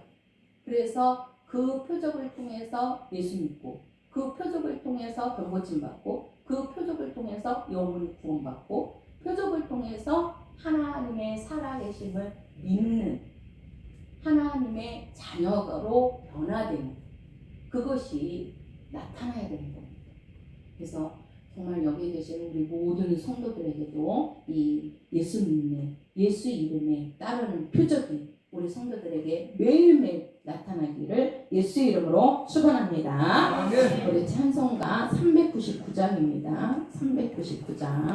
그래서 그 표적을 통해서 예수 믿고 그 표적을 통해서 병 고침 받고 그 표적을 통해서 영혼이 구원받고 표적을 통해서 하나님의 살아계심을 믿는 하나님의 자녀로 변화되는 그것이 나타나야 되는 겁니다. 그래서 정말 여기 계신 우리 모든 성도들에게도 이 예수 믿는 예수 이름에 따르는 표적이 우리 성도들에게 매일매일 나타나기를 예수 이름으로 축원합니다. 우리 찬송가 399장입니다. 399장